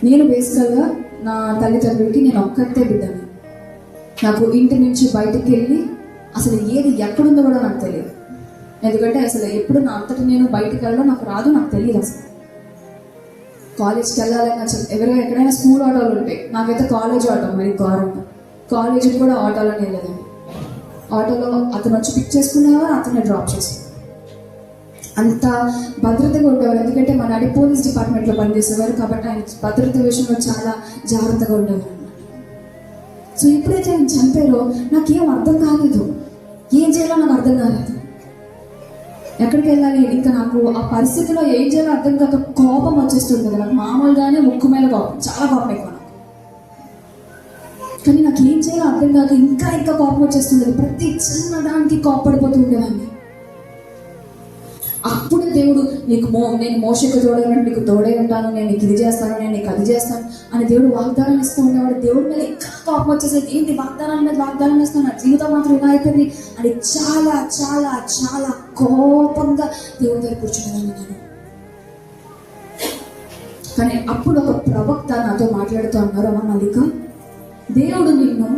నేను బేసికల్గా నా తల్లిదండ్రులకి నేను ఒక్కతే బిడ్డని. నాకు ఇంటి నుంచి బయటికి వెళ్ళి అసలు ఏది ఎక్కడుందో కూడా నాకు తెలియదు. ఎందుకంటే అసలు ఎప్పుడు నా అంతటి నేను బయటికి వెళ్ళడం నాకు రాదు, నాకు తెలియదు. అసలు కాలేజ్కి వెళ్ళాలన్నా ఎక్కడైనా స్కూల్ ఆటోలు ఉంటాయి, నాకైతే కాలేజ్ ఆటో మరి ఘోరంగా. కాలేజీకి కూడా ఆటోలోనే వెళ్ళేదాన్ని. ఆటోలో అతను వచ్చి పిక్ చేసుకునేవారు, అతనే డ్రాప్ చేసేవారు. అంత భద్రతగా ఉండేవారు. ఎందుకంటే మా డాడీ పోలీస్ డిపార్ట్మెంట్లో పనిచేసేవారు కాబట్టి ఆయన భద్రత విషయంలో చాలా జాగ్రత్తగా ఉండేవారు అన్నమాట. సో ఎప్పుడైతే ఆయన చనిపోయారో నాకేం అర్థం కాలేదు, ఏం చేయాలో నాకు అర్థం కాలేదు, ఎక్కడికి వెళ్ళాలి. ఇంకా నాకు ఆ పరిస్థితిలో ఏం చేయాలో అర్థం కాక కోపం వచ్చేస్తుంది కదా. నాకు మామూలుగానే ముక్కు మీద కోపం, చాలా కోపం ఎక్కువ నాకు. కానీ నాకు ఏం చేయాలో అర్థం కాక ఇంకా కోపం వచ్చేస్తుంది. ప్రతి చిన్నదానికి కోపడిపోతూ ఉండేదాన్ని. అప్పుడు దేవుడు నేను మోషకు తోడైనట్టు నీకు తోడై ఉంటాను, నేను నీకు ఇది చేస్తాను, నేను నీకు అది చేస్తాను అని దేవుడు వాగ్దానం ఇస్తూ ఉండేవాడు. దేవుడి మీద ఇంకా కోపం వచ్చేసరికి ఏంటి వాగ్దానాల మీద వాగ్దానం ఇస్తాను, నా జీవితం మాత్రం ఇలా అయిపోయింది అని చాలా చాలా చాలా కోపంగా దేవుడి దగ్గర కూర్చునేదాన్ని నేను. కానీ అప్పుడు ఒక ప్రవక్త నాతో మాట్లాడుతూ అన్నారు, అమ్మ మల్లిక, దేవుడు నిన్ను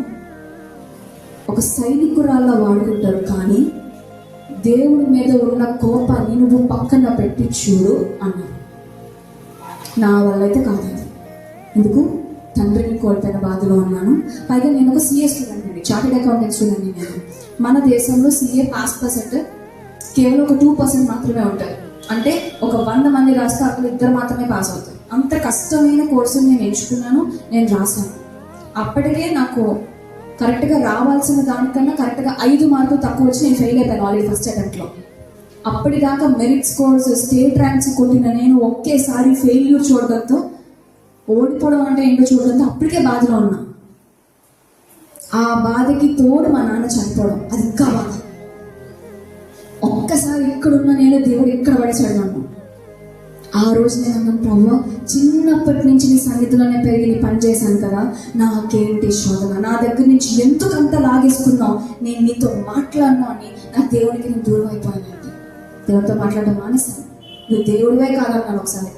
ఒక సైనికురాల్లా వాడుకుంటారు, కానీ దేవుడి మీద ఉన్న కోపాన్ని నువ్వు పక్కన పెట్టి చూడు అన్నారు. నా వల్ల అయితే కాదు. ఎందుకు? తండ్రిని కోల్పోయిన బాధలో ఉన్నాను. పైగా నేను ఒక CA స్టూడెంట్ అండి, చార్టెడ్ అకౌంటెంట్ స్టూడెంట్. నేను మన దేశంలో CA పాస్ పర్సెంట్ కేవలం ఒక 2% మాత్రమే ఉంటారు. అంటే ఒక 100 మంది రాస్తే అక్కడ 2 మాత్రమే పాస్ అవుతారు. అంత కష్టమైన కోర్సుని నేను ఎంచుకున్నాను, నేను రాశాను. అప్పటికే నాకు కరెక్ట్గా రావాల్సిన దానికన్నా కరెక్ట్గా 5 మార్కులు తక్కువ వచ్చి నేను ఫెయిల్ అయిపోయాను ఆల్రెడీ ఫస్ట్ అటెంప్ట్లో. అప్పటిదాకా మెరిట్ స్కోర్స్, స్టేట్ ర్యాంక్స్ కొట్టిన నేను ఒకేసారి ఫెయిల్యూర్ చూడడంతో, ఓడిపోవడం అంటే ఏంటో చూడడంతో అప్పటికే బాధలో ఉన్నా. ఆ బాధకి తోడు మా నాన్న చనిపోవడం, అది ఇంకా బాధ. ఒక్కసారి ఇక్కడున్న నేను దేవుడు ఎక్కడ పడేసాడు నన్ను. ఆ రోజు నేను అన్నాను, ప్రభువా, చిన్నప్పటి నుంచి నీ సన్నిధిలోనే పెరిగి నీ పని చేశాను కదా, నాకేంటి శోధన, నా దగ్గర నుంచి ఎందుకంత లాగేసుకున్నావు, నేను నీతో మాట్లాడినా అని నా దేవుడికి నేను దూరం అయిపోయానండి. దేవుడితో మాట్లాడడం మానేశాను. నువ్వు దేవుడివే కాదన్నాను ఒకసారి.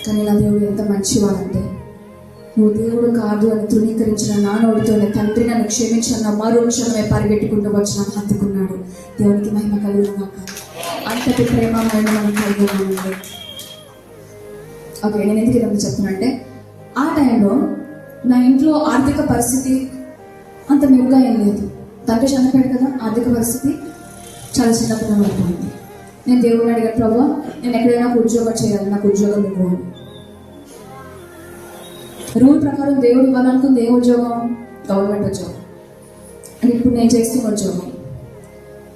కానీ నా దేవుడు ఎంత మంచివాడంటే, నువ్వు దేవుడు కాదు అని తృణీకరించిన నా నోటితోనే తండ్రి నన్ను క్షమించిన మరో క్షణమే పరిగెట్టుకుంటూ వచ్చి నాకు హత్తుకున్నాడు. దేవునికి మహిమ కలుగును. అంతటి ప్రేమ మనం కలిగి ఉన్నామండి. ఓకే, నేను ఎందుకు ఇదంతా చెప్తున్నా, ఆ టైంలో నా ఇంట్లో ఆర్థిక పరిస్థితి అంత మెరుగ్గా ఏం లేదు. తండ్రి చనిపోయాడు కదా, ఆర్థిక పరిస్థితి చాలా చిన్నపిల్లలు అయిపోయింది. నేను దేవుడిని అడిగాను, ప్రభువా, నేను ఎక్కడైనా నాకు ఉద్యోగం చేయాలి, నాకు ఉద్యోగం ఇవ్వాలి. రూల్ ప్రకారం దేవుడు ఇవ్వాలనుకుంది ఏ ఉద్యోగం? గవర్నమెంట్ ఉద్యోగం. అని ఇప్పుడు నేను చేస్తున్న ఉద్యోగం.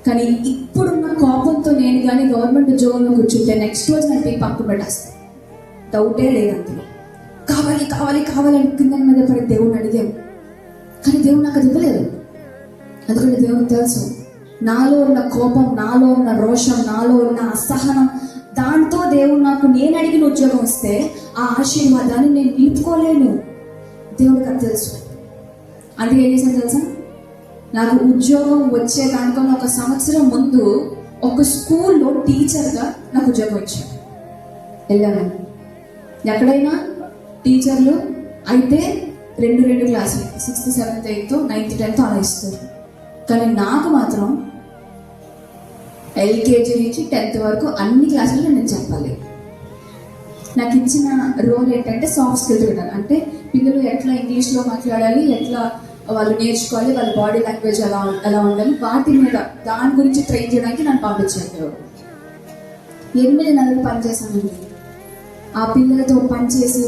కానీ ఇప్పుడున్న కోపంతో నేను కానీ గవర్నమెంట్ ఉద్యోగంలో కూర్చుంటే నెక్స్ట్ రోజు నేను పీక్ పక్కకు పెట్టేస్తాను, డౌటే లేదు అందులో. కావాలి కావాలి కావాలని కింద మీద పడి దేవుడిని అడిగాను, కానీ దేవుడు నాకు అది ఇవ్వలేదు. ఎందుకంటే దేవుడికి తెలుసు నాలో ఉన్న కోపం, నాలో ఉన్న రోషం, నాలో ఉన్న అసహనం, దాంతో దేవుడు నాకు నేను అడిగిన ఉద్యోగం ఇస్తే ఆ ఆశీర్వాదాన్ని నేను నిలుపుకోలేను. దేవుడికి అది తెలుసు. అందుకే ఏం చేశాను తెలుసా, నాకు ఉద్యోగం వచ్చే దానికన్నా 1 సంవత్సరం ముందు ఒక స్కూల్లో టీచర్గా నాకు ఉద్యోగం ఇచ్చాను. వెళ్ళాను. ఎక్కడైనా టీచర్లు అయితే 2 క్లాసులు, 6th, 7th, 8th, 9th, 10th అలా ఇస్తారు. కానీ నాకు మాత్రం LKG నుంచి 10th వరకు అన్ని క్లాసులు నేను చెప్పాలి. నాకు ఇచ్చిన రోల్ ఏంటంటే సాఫ్ట్ స్కిల్స్ ట్రైనర్. అంటే పిల్లలు ఎట్లా ఇంగ్లీష్లో మాట్లాడాలి, ఎట్లా వాళ్ళు నేర్చుకోవాలి, వాళ్ళ బాడీ లాంగ్వేజ్ ఎలా ఉండాలి, వాటి మీద దాని గురించి ట్రైన్ చేయడానికి నన్ను పంపించారు. 8 నెలలు పనిచేశానండి. ఆ పిల్లలతో పనిచేసి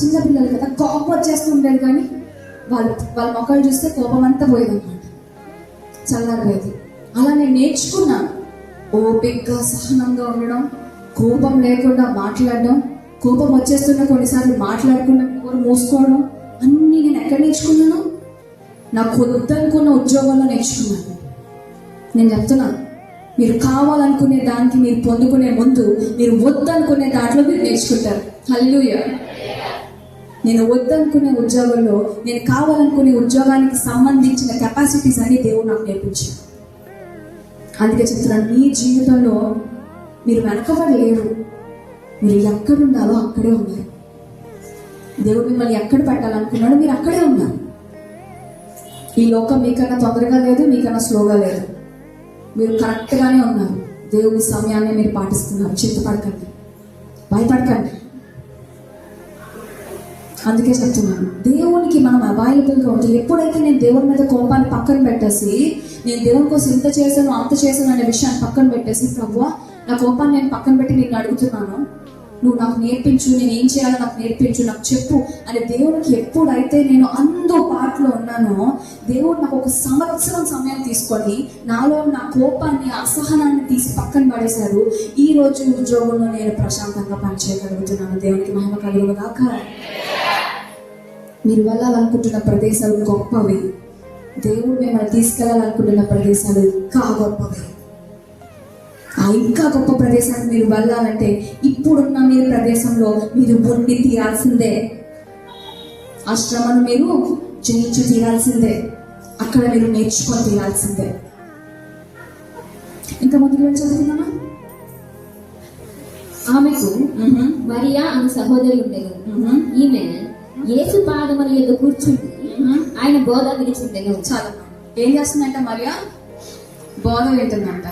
చిన్న పిల్లలు కదా, కోపం వచ్చేస్తూ ఉండేది, కానీ వాళ్ళ మొక్కలు చూస్తే కోపం అంతా పోయేదన్నమాట, చల్లారిపోయేది. అలా నేను నేర్చుకున్నాను. ఓపికగా సహనంగా ఉండడం, కోపం లేకుండా మాట్లాడడం, కోపం వచ్చేస్తున్న కొన్నిసార్లు మాట్లాడకుండా ఎవరు మూసుకోవడం, అన్నీ నేను ఎక్కడ నేర్చుకున్నాను? నాకు వద్దనుకున్న ఉద్యోగంలో నేర్చుకున్నాను. నేను చెప్తున్నాను, మీరు కావాలనుకునే దానికి మీరు పొందుకునే ముందు మీరు వద్దనుకునే దాంట్లో మీరు నేర్చుకుంటారు. హల్లెలూయా. నేను వద్దనుకునే ఉద్యోగంలో నేను కావాలనుకునే ఉద్యోగానికి సంబంధించిన కెపాసిటీస్ అని దేవుడు నాకు నేర్పించాడు. అందుకే చెప్తున్నాను, మీ జీవితంలో మీరు వెనకబడలేరు. మీరు ఎక్కడుండాలో అక్కడే ఉన్నారు. దేవుడు మిమ్మల్ని ఎక్కడ పెట్టాలనుకున్నాడో మీరు అక్కడే ఉన్నారు. ఈ లోకం మీకన్నా తొందరగా లేదు, మీకన్నా స్లోగా లేదు. మీరు కరెక్ట్గానే ఉన్నారు. దేవుని సమయాన్ని మీరు పాటిస్తున్నారు. చింతపడకండి, భయపడకండి. అందుకే చెప్తున్నాను, దేవునికి మనం అవైలబుల్గా ఉంటే, ఎప్పుడైతే నేను దేవుడి మీద కోపాన్ని పక్కన పెట్టేసి నేను దేవుని కోసం ఇంత చేశాను అంత చేశాను అనే విషయాన్ని పక్కన పెట్టేసి, ప్రభువా నా కోపాన్ని నేను పక్కన పెట్టి నేను అడుగుతున్నాను, నువ్వు నాకు నేర్పించు, నేను ఏం చేయాలో నాకు నేర్పించు, నాకు చెప్పు అని దేవునికి ఎప్పుడైతే నేను అందుబాటులో ఉన్నానో, దేవుడు నాకు 1 సంవత్సరం సమయం తీసుకొని నాలో నా కోపాన్ని, అసహనాన్ని తీసి పక్కన పడేశారు. ఈ రోజు ఉద్యోగంలో నేను ప్రశాంతంగా పనిచేయగలుగుతున్నాను. దేవునికి మహిమ కలుగును గాక. మీరు వెళ్ళాలనుకుంటున్న ప్రదేశాలు గొప్పవి. దేవుడు మిమ్మల్ని తీసుకెళ్ళాలనుకుంటున్న ప్రదేశాలు ఇంకా గొప్పవి. ఆ ఇంకా గొప్ప ప్రదేశానికి మీరు వెళ్ళాలంటే ఇప్పుడున్న మీ ప్రదేశంలో మీరు ఉండి తీరాల్సిందే. ఆ శ్రమను మీరు జయించి తీరాల్సిందే. అక్కడ మీరు నేర్చుకొని తీరాల్సిందే. ఇంకా ముందుకు వెళ్ళి చదువుకున్నానా? ఆమెకు మరియా అను సహోదరి ఉండేది. ఈమె యేసు పాదముల యొద్ద కూర్చుండి ఆయన బోధ వినిచుండెను. చాలా ఏం చేస్తుందంట? మరియా బోధ వింటుందంట.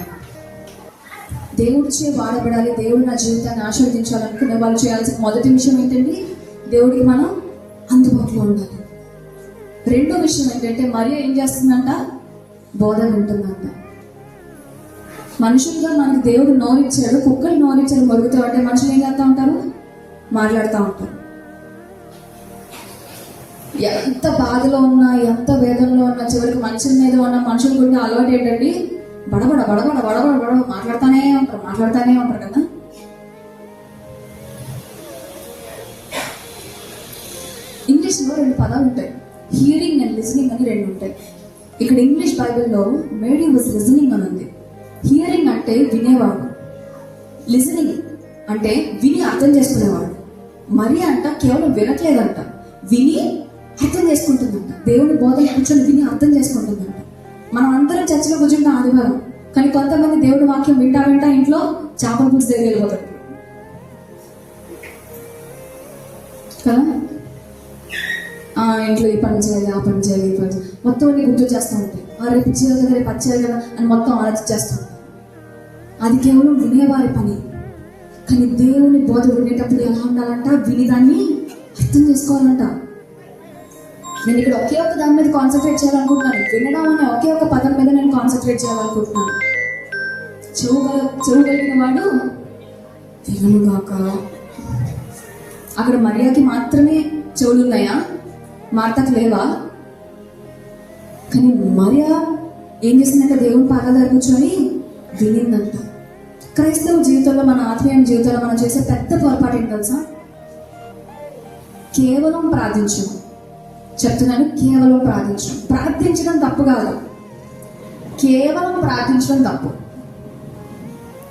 దేవుడిచే వాడబడాలి, దేవుడు నా జీవితాన్ని ఆశీర్వదించాలనుకునే వాళ్ళు చేయాల్సిన మొదటి విషయం ఏంటండి? దేవుడికి మనం అందుబాటులో ఉండాలి. రెండో విషయం ఏంటంటే, మరియా ఏం చేస్తుందంట? బోధ వింటుందంట. మనుషులుగా మనకి దేవుడు నోరిచ్చాడు, కుక్కలు నోరిచ్చాడు మరుగుతూ అంటే మనుషులు ఏం చేస్తూ ఉంటారు? మాట్లాడుతూ ఉంటారు. ఎంత బాధలో ఉన్నా, ఎంత వేదనలో ఉన్నా, చివరికి మనుషుల మీద ఉన్న మనుషులు కూడా అలవాటు ఏంటండి? బడబడ బడబడ బడబడ బడబడ మాట్లాడుతూనే ఉంటారు కదా. ఇంగ్లీష్లో 2 పదాలు ఉంటాయి, హియరింగ్ అండ్ లిజనింగ్ అని 2 ఉంటాయి. ఇక్కడ ఇంగ్లీష్ బైబిల్లో మేరీ వాజ్ లిజనింగ్ అని ఉంది. హియరింగ్ అంటే వినేవాడు, లిజనింగ్ అంటే విని అర్థం చేసుకునేవాడు. మరి అంట కేవలం వినట్లేదంట, విని అర్థం చేసుకుంటుందంట. దేవుని బోధన కూర్చొని విని అర్థం చేసుకుంటుందంట. మనం అందరం చర్చలో కూర్చుంటాం ఆదివారం, కానీ కొంతమంది దేవుడి వాక్యం వింటా ఇంట్లో చేపల పులుసు దగ్గర వెళ్ళిపోతారు కదా. ఇంట్లో ఈ పని చేయాలి, ఆ పని చేయాలి, ఈ పని మొత్తం అన్ని గుర్తు చేస్తూ ఉంటాయి. రేపు చేయాలి కదా, రేపు వచ్చేయాలి కదా అని మొత్తం ఆలోచించేస్తూ ఉంటాం. అది కేవలం వినేవారి పని. కానీ దేవుని బోధ వినేటప్పుడు ఎలా ఉండాలంట? విని దాన్ని అర్థం చేసుకోవాలంట. నేను ఇక్కడ ఒకే ఒక దాని మీద కాన్సన్ట్రేట్ చేయాలనుకుంటున్నాను. వినడం అనే ఒకే ఒక పదం మీద నేను కాన్సన్ట్రేట్ చేయాలనుకుంటున్నాను. చెవు కలిగిన వాడు వినుగాక. అక్కడ మరియాకి మాత్రమే చెవులు ఉన్నాయా? మార్తకు లేవా? కానీ మరియా ఏం చేసిందంటే దేవుని పాదాల దగ్గర కూర్చొని వినిందంట. క్రైస్తవ జీవితంలో, మన ఆత్మీయ జీవితంలో మనం చేసే పెద్ద పొరపాటు ఏంటి తెలుసా? కేవలం ప్రార్థించడం. చెప్తున్నాను, కేవలం ప్రార్థించడం. ప్రార్థించడం తప్పు కాదు, కేవలం ప్రార్థించడం తప్పు.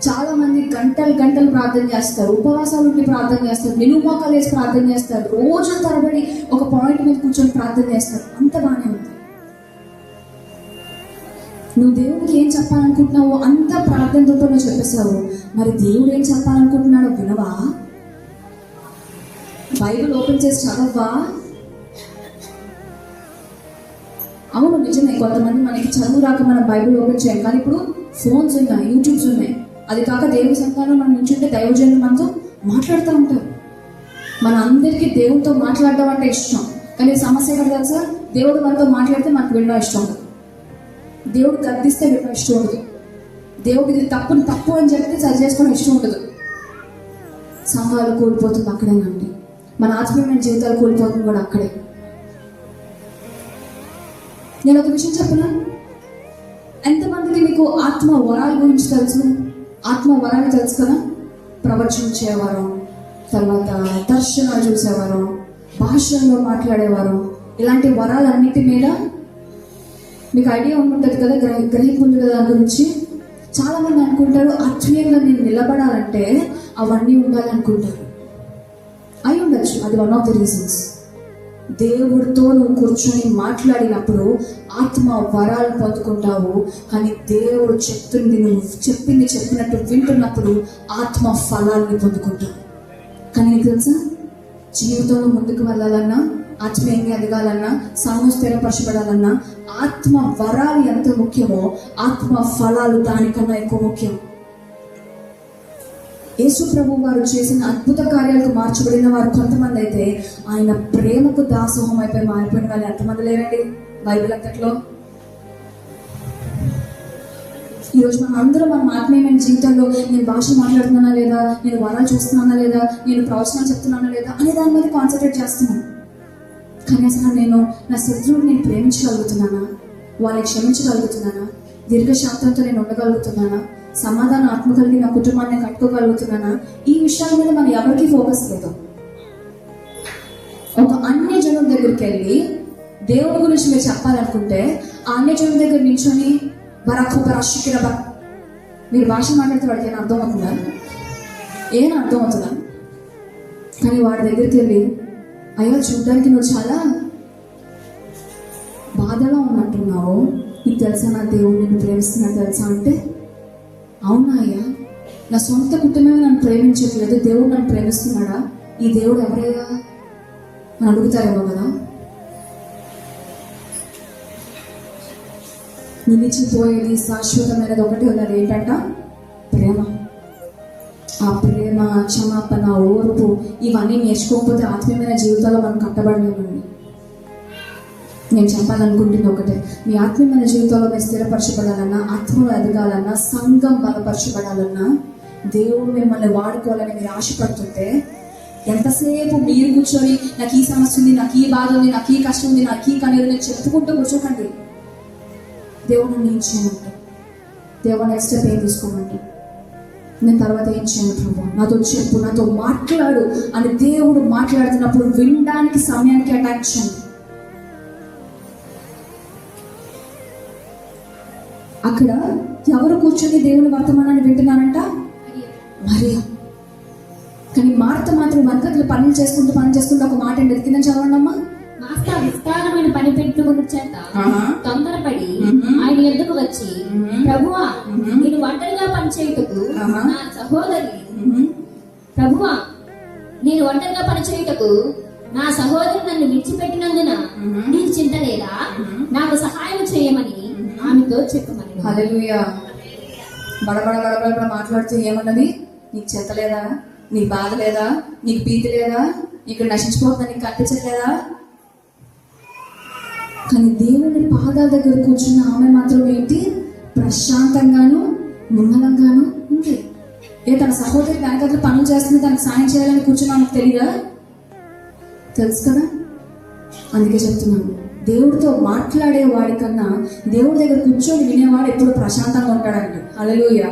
చాలా మంది గంటలు ప్రార్థన చేస్తారు, ఉపవాసాలు ఉండి ప్రార్థన చేస్తారు, నిలుమోకాలు వేసి ప్రార్థన చేస్తారు, రోజుల తరబడి ఒక పాయింట్ మీద కూర్చొని ప్రార్థన చేస్తారు. అంత బాగానే ఉంది. నువ్వు దేవుడికి ఏం చెప్పాలనుకుంటున్నావో అంత ప్రార్థనతో నువ్వు చెప్పేసావు. మరి దేవుడు ఏం చెప్పాలనుకుంటున్నాడో వినవా? బైబిల్ ఓపెన్ చేసి చదవవా? అవును, నిజమే. కొంతమంది మనకి చదువు రాక మనం బైబిల్ ఓపెన్ చేయం, కానీ ఇప్పుడు ఫోన్స్ ఉన్నాయి, యూట్యూబ్స్ ఉన్నాయి. అది కాక దేవుని సంతానం మనం నుంచుంటే దైవజనులు మనతో మాట్లాడుతూ ఉంటారు. మన అందరికీ దేవుడితో మాట్లాడడం అంటే ఇష్టం, కానీ సమస్య ఏంటో తెలుసా? దేవుడు మనతో మాట్లాడితే మనకు వినడం ఇష్టం ఉండదు. దేవుడు గద్దిస్తే వినడం ఇష్టం ఉండదు. దేవుడు ఇది తప్పు అని చెప్తే సరి చేసుకోవడం ఇష్టం ఉండదు. సంఘాలు కూలిపోతుంది అక్కడేనండి. మన ఆత్మీయమైన జీవితాలు కూలిపోతుంది కూడా అక్కడే. నేను ఒక విషయం చెప్పనా? ఎంతమందికి మీకు ఆత్మ వరాల గురించి తెలుసు? ఆత్మ వరాలు తెలుసు కదా? ప్రవచించేవారు, తర్వాత దర్శనాలు చూసేవారు, భాషల్లో మాట్లాడేవారు, ఇలాంటి వరాలన్నిటి మీద మీకు ఐడియా ఉంటుంది కదా, గ్రహింపు ఉంది కదా దాని గురించి. చాలా మంది అనుకుంటారు ఆత్మీయంగా నేను నిలబడాలంటే అవన్నీ ఉండాలనుకుంటారు. అయి ఉండొచ్చు, అది వన్ ఆఫ్ ది రీజన్స్. దేవుడితో నువ్వు కూర్చొని మాట్లాడినప్పుడు ఆత్మ వరాలు పొందుకుంటావు, కానీ దేవుడు చెప్పినట్టు వింటున్నప్పుడు ఆత్మ ఫలాల్ని పొందుకుంటావు. కానీ నీకు తెలుసా, జీవితంలో ముందుకు వెళ్ళాలన్నా, ఆత్మీయంగా ఎదగాలన్నా, సంఘం స్థిరపరచబడాలన్నా ఆత్మ వరాలు ఎంత ముఖ్యమో ఆత్మ ఫలాలు దానికన్నా ఎక్కువ ముఖ్యం. యేసు ప్రభు వారు చేసిన అద్భుత కార్యాలకు మార్చబడిన వారు కొంతమంది అయితే ఆయన ప్రేమకు దాసోహం అయిపోయి మారిపోయిన వాళ్ళు ఎంతమంది లేరండి బైబిల్ అంతట్లో. ఈరోజు మనం అందరం మన ఆత్మీయమైన జీవితంలో నేను భాష మాట్లాడుతున్నానా లేదా, నేను వరాలు చూస్తున్నానా లేదా, నేను ప్రవచనాలు చెప్తున్నానా లేదా అనే దాని మీద కాన్సన్ట్రేట్ చేస్తున్నాను. కానీ అసలు నేను నా శత్రువుని నేను ప్రేమించగలుగుతున్నానా, వాళ్ళని క్షమించగలుగుతున్నానా, దీర్ఘశాంతంతో నేను ఉండగలుగుతున్నానా, సమాధానం ఆత్మ కలిగి నా కుటుంబాన్ని కట్టుకోగలుగుతున్నానా, ఈ విషయాల మీద మనం ఎవరికి ఫోకస్ లేదు. ఒక అన్య జనం దగ్గరికి వెళ్ళి దేవుడి గురించి మీరు చెప్పాలనుకుంటే ఆ అన్య జనం దగ్గర నిల్చొని మీరు భాష మాట్లాడితే వాడికి ఏమైనా అర్థం అవుతుందా? ఏమైనా అర్థం అవుతుందా? కానీ వాడి దగ్గరికి వెళ్ళి అయ్యా చూడ్డానికి నువ్వు చాలా బాధలో ఉన్నట్టున్నావు, నీకు తెలుసా నా దేవుడు నిన్ను ప్రేమిస్తున్నాడు తెలుసా అంటే, అవునా అయ్యా, నా సొంత కుటుంబమే నన్ను ప్రేమించట్లేదు, దేవుడు నన్ను ప్రేమిస్తున్నాడా, ఈ దేవుడు ఎవరయ్యా అని అడుగుతారేమో కదా. నిలిచిపోయేది శాశ్వతమైనది ఒకటి ఉన్నది, ఏంటంట? ప్రేమ. ఆ ప్రేమ, క్షమాపణ, ఓర్పు ఇవన్నీ నేర్చుకోకపోతే ఆత్మీయమైన జీవితాల్లో మనం కట్టబడలేమండి. నేను చెప్పాలనుకుంటుంది ఒకటే, మీ ఆత్మీయమైన జీవితంలో మీరు స్థిరపరచబడాలన్నా, ఆత్మలో ఎదగాలన్నా, సంఘం బలపరచబడాలన్నా, దేవుడు మిమ్మల్ని వాడుకోవాలని మీరు ఆశపడుతుంటే ఎంతసేపు మీరు కూర్చొని నాకు ఈ సమస్య ఉంది, నాకు ఈ బాధ ఉంది, నాకు ఈ కష్టం ఉంది, నాకు ఈ కనీరు నేను చెప్పుకుంటూ కూర్చోకండి. దేవుడు నేను చేయమంటే, దేవుడు నెక్స్ట్ స్టెప్ ఏం తీసుకోమంటే, నేను తర్వాత ఏం చేయను ప్రభు, నాతో చెప్పు, నాతో మాట్లాడు అని దేవుడు మాట్లాడుతున్నప్పుడు వినడానికి సమయానికి అటాచ్ చేయండి. అక్కడ ఎవరు కూర్చొని దేవుని వర్తమానాన్ని వింటున్నారంట? మరియా. కానీ మార్త మాత్రం వెనకట్లు పనులు చేసుకుంటూ ఒక మాట ఏంటి కింద చదవండి అమ్మా. మాస్తా విస్తారమైన పని పెట్టుకుని చేత తొందరపడి ఆయన ఎద్దుకు వచ్చి, ప్రభువా నేను ఒంటరిగా పనిచేయుటకు నా సహోదరి ప్రభువా నేను ఒంటరిగా పనిచేయుటకు నా సహోదరి నన్ను విడిచిపెట్టినందున నీకు చింత లేదా, నాకు సహాయం చేయమని ఆమెతో చెప్పమని. హల్లెలూయా. బడబడ మాట్లాడుతూ ఏమన్నది? నీకు చింత లేదా, నీకు బాధ లేదా, నీకు భీతి లేదా, ఇక్కడ నశించిపోతుందా నీకు కనిపించట్లేదా? కానీ దేవుని పాదాల దగ్గర కూర్చున్న ఆమె మాత్రం ఏంటి? ప్రశాంతంగాను నిమ్మలంగాను ఉంది. తన సహోదరి వెనకట్లు పనులు చేస్తుంది, తనకు సాయం చేయాలని కూర్చున్నా ఆమెకు తెలియదా? తెలుసు కదా. అందుకే చెప్తున్నాను, దేవుడితో మాట్లాడే వాడికన్నా దేవుడి దగ్గర కూర్చొని వినేవాడు ఎప్పుడు ప్రశాంతంగా ఉంటాడండి. హల్లెలూయా.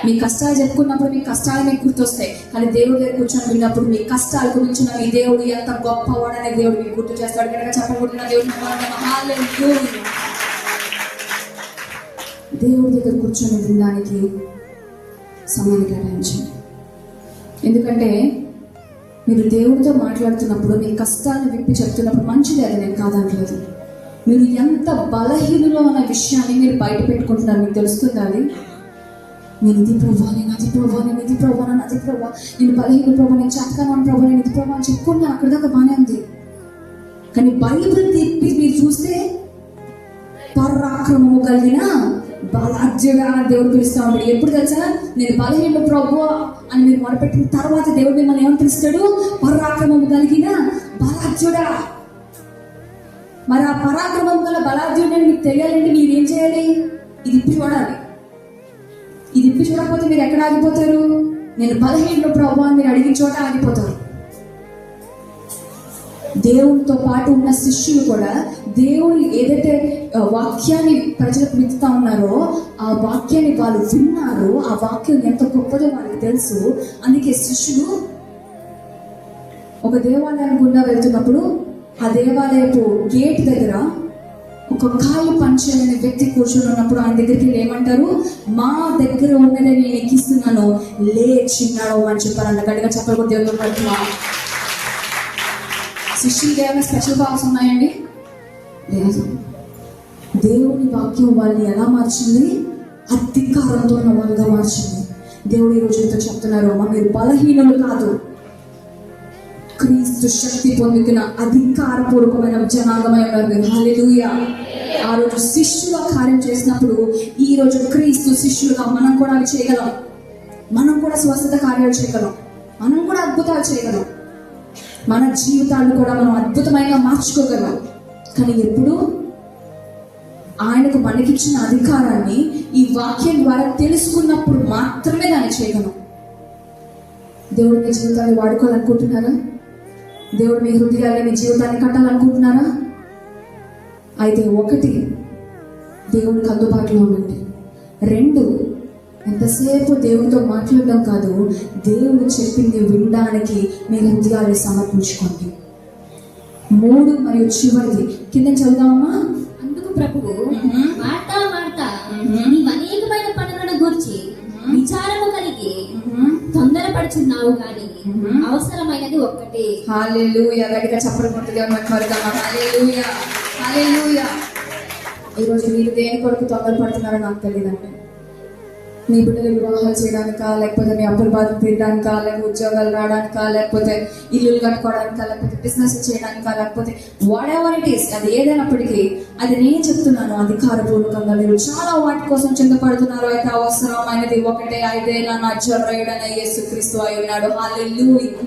మీ కష్టాలు చెప్పుకున్నప్పుడు మీ కష్టాలు మీకు గుర్తొస్తాయి, కానీ దేవుడి దగ్గర కూర్చొని విన్నప్పుడు మీ కష్టాలు గురించిన మీ దేవుడు ఎంత గొప్పవాడనే దేవుడు మీకు గుర్తు చేస్తాడు. కనుక చెప్పబడుతున్న దేవుడు దేవుడి దగ్గర కూర్చొని వినడానికి సమయాన్ని కేటాయించండి. ఎందుకంటే మీరు దేవుడితో మాట్లాడుతున్నప్పుడు మీ కష్టాలను విప్పి చెప్తున్నప్పుడు మంచిది, అది నేను కాదనట్లేదు. మీరు ఎంత బలహీనులో అన్న విషయాన్ని మీరు బయట పెట్టుకుంటున్నారు, మీకు తెలుస్తుంది. అది నేను ఇది ప్రభావ, నేను అది ప్రభావ, నేను ఇది ప్రభావ, నేను అది ప్రభావ, నేను బలహీన ప్రభావ, నేను చక్కగా ప్రభావ, నేను ఇది ప్రభావ అని చెప్పుకుంటున్నాను. అక్కడ దాకా బాగానే ఉంది. కానీ బైబిల్ తిప్పి మీరు చూస్తే పరాక్రమము కలిగిన బలాఢ్యుడా దేవుడు పిలుస్తా ఉంటాడు. ఎప్పుడు తెలుసా? నేను బలహీనుడు ప్రభువా అని మీరు మొదలుపెట్టిన తర్వాత దేవుడు మిమ్మల్ని ఏమని పిలుస్తాడు? పరాక్రమం కలిగిన బలాఢ్యుడా. మరి ఆ పరాక్రమం గల బలాఢ్యుడని మీకు తెలియాలంటే మీరు ఏం చేయాలి? ఇది ఇప్పి చూడాలి. ఇది ఇప్పి చూడకపోతే మీరు ఎక్కడ ఆగిపోతారు? నేను బలహీనుడు ప్రభువా అని మీరు అడిగిన చోట ఆగిపోతారు. దేవునితో పాటు ఉన్న శిష్యులు కూడా దేవుని ఏదైతే వాక్యాన్ని ప్రజలకు విత్తుతా ఉన్నారో ఆ వాక్యాన్ని వాళ్ళు విన్నారు. ఆ వాక్యం ఎంత గొప్పదో వాళ్ళకి తెలుసు. అందుకే శిష్యులు ఒక దేవాలయం గుండా వెళ్తున్నప్పుడు ఆ దేవాలయపు గేట్ దగ్గర ఒక కాలు పంచలేని వ్యక్తి కూర్చొని ఉన్నప్పుడు ఆయన దగ్గరికి ఏమంటారు? మా దగ్గర ఉన్నదే నేను ఎక్కిస్తున్నాను, లేచిన్నాడు అని చెప్పారంట. గట్టిగా చెప్పకూడదు. దేవుడు పడుతున్నా శిష్యులకి ఏమైనా స్పెషల్ పవర్స్ ఉన్నాయండి? లేదు. దేవుని వాక్యం వాళ్ళని ఎలా మార్చింది? అధికారంతో ఉన్న వాళ్ళుగా మార్చింది. దేవుడు ఈ రోజుతో చెప్తున్నారు, అమ్మ మీరు బలహీనులు కాదు, క్రీస్తు శక్తి పొందుకున్న అధికారపూర్వకమైన జనాంగమై ఉన్నారు. హల్లెలూయా. ఆ రోజు శిష్యుల కార్యం చేసినప్పుడు ఈ రోజు క్రీస్తు శిష్యులుగా మనం కూడా అవి చేయగలం. మనం కూడా స్వస్థత కార్యాలు చేయగలం. మనం కూడా అద్భుతాలు చేయగలం. మన జీవితాలను కూడా మనం అద్భుతమైన మార్చుకోగలం. కానీ ఎప్పుడు ఆయనకు మనకిచ్చిన అధికారాన్ని ఈ వాక్యం ద్వారా తెలుసుకున్నప్పుడు మాత్రమే దాన్ని చేయగలం. దేవుడు మీ జీవితాన్ని వాడుకోవాలనుకుంటున్నారా? దేవుడు మీ హృదయాన్ని, మీ జీవితాన్ని కట్టాలనుకుంటున్నారా? అయితే 1, దేవునికి అందుబాటులో ఉండండి. 2, ఎంతసేపు దేవుడితో మాట్లాడడం కాదు, దేవుడు చెప్పింది వినడానికి మీ హృదయాన్ని సమర్పించుకోండి. 3 మరియు చివరిది కింద చదువుదామా? అందుకు ప్రభువు, మార్తా మార్తా, నీవు అనేకమైన పనులను గూర్చి విచారము కలిగి తొందరపడుచున్నావు, కానీ అవసరమైనది ఒక్కటే. హల్లెలూయా. గట్టిగా చప్పట్లు కొట్టుగా హల్లెలూయా, హల్లెలూయా. ఈరోజు మీరు దేని కొరకు తొందరపడుతున్నారో నాకు తెలియదండి. మీ బిడ్డలు వివాహాలు చేయడానికా, లేకపోతే మీ అప్పుల బాధలు తీయడానికా, లేకపోతే ఉద్యోగాలు రావడానికా, లేకపోతే ఇల్లులు కట్టుకోవడానికా, లేకపోతే బిజినెస్ చేయడానికా, లేకపోతే వాట్ ఎవర్ ఇట్ ఈస్, అది ఏదైనప్పటికీ అది నేను చెప్తున్నాను, అధికారపూర్వకంగా మీరు చాలా వాటి కోసం చింతపడుతున్నారు. అయితే అవసరమైనది ఒకటే, అయితే నా నజరేయుడైన యేసుక్రీస్తు అయి ఉన్నాడు. హల్లెలూయా.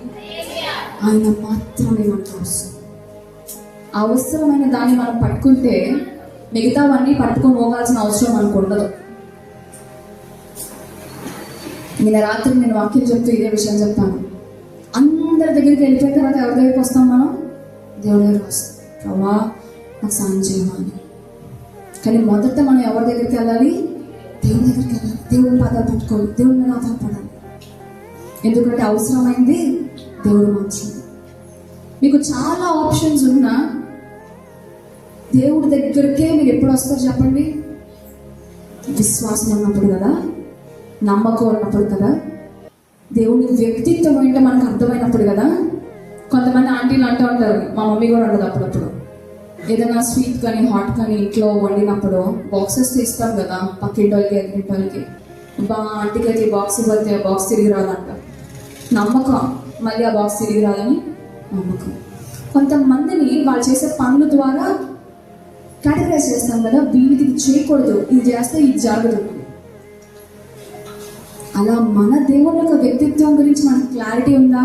ఆయన మాత్రమే మనకు అవసరం. అవసరమైన దాన్ని మనం పట్టుకుంటే మిగతావన్నీ పట్టుకొని పోగాల్సిన అవసరం మనకు ఉండదు. నిన్న రాత్రి నేను వాక్యం చెప్తూ ఇదే విషయం చెప్పాను. అందరి దగ్గరికి వెళ్ళిపోయిన తర్వాత ఎవరి దగ్గరికి వస్తాం? మనం దేవుడి దగ్గరికి వస్తాం. ప్రభా నాకు సాయం చేయమని. కానీ మొదట మనం ఎవరి దగ్గరికి వెళ్ళాలి? దేవుడి దగ్గరికి వెళ్ళాలి. దేవుడి పాదాలు పట్టుకోవాలి. దేవుడి మీద ఆధారపడాలి. ఎందుకంటే అవసరమైంది దేవుడు మాత్రం. మీకు చాలా ఆప్షన్స్ ఉన్నా దేవుడి దగ్గరికే మీరు ఎప్పుడు వస్తారు చెప్పండి? విశ్వాసం ఉన్నప్పుడు కదా, నమ్మకం ఉన్నప్పుడు కదా, దేవుని వ్యక్తిత్వం ఏంటో మనకు అర్థమైనప్పుడు కదా. కొంతమంది ఆంటీలు అంటూ ఉంటారు, మా మమ్మీ కూడా ఉండదు అప్పుడప్పుడు, ఏదైనా స్వీట్ కానీ హాట్ కానీ ఇంట్లో వండినప్పుడు బాక్సెస్ తీస్తాం కదా పక్కింటోళ్ళకి ఎదురింటోళ్ళకి. బా ఆంటీకి అయితే బాక్స్ ఇవ్వతే బాక్స్ తిరిగి రాదంట. నమ్మకం, మళ్ళీ ఆ బాక్స్ తిరిగి రాదని నమ్మకం. కొంతమందిని వాళ్ళు చేసే పనుల ద్వారా కేటగరైజ్ చేస్తాం కదా, వీళ్ళకి ఇది చేయకూడదు, ఇది చేస్తే ఇది జరగదు. అలా మన దేవుని యొక్క వ్యక్తిత్వం గురించి మనకు క్లారిటీ ఉందా?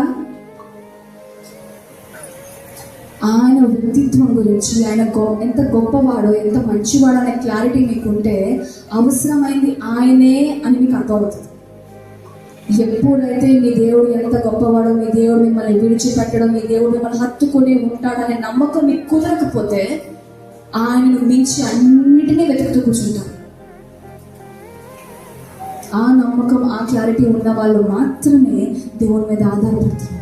ఆయన వ్యక్తిత్వం గురించి, ఆయన ఎంత గొప్పవాడో, ఎంత మంచివాడో అనే క్లారిటీ మీకు ఉంటే అవసరమైంది ఆయనే అని మీకు అర్థమవుతుంది. ఎప్పుడైతే మీ దేవుడు ఎంత గొప్పవాడో, మీ దేవుడు మిమ్మల్ని విడిచిపెట్టడం, మీ దేవుడు మిమ్మల్ని హత్తుకుని ఉంటాడనే నమ్మకం మీకు కుదరకపోతే ఆయనను మించి అన్నిటినీ వెతుకుతూ కూర్చుంటారు. ఆ నమ్మకం, ఆ క్లారిటీ ఉన్న వాళ్ళు మాత్రమే దేవుని మీద ఆధారపడుతున్నారు.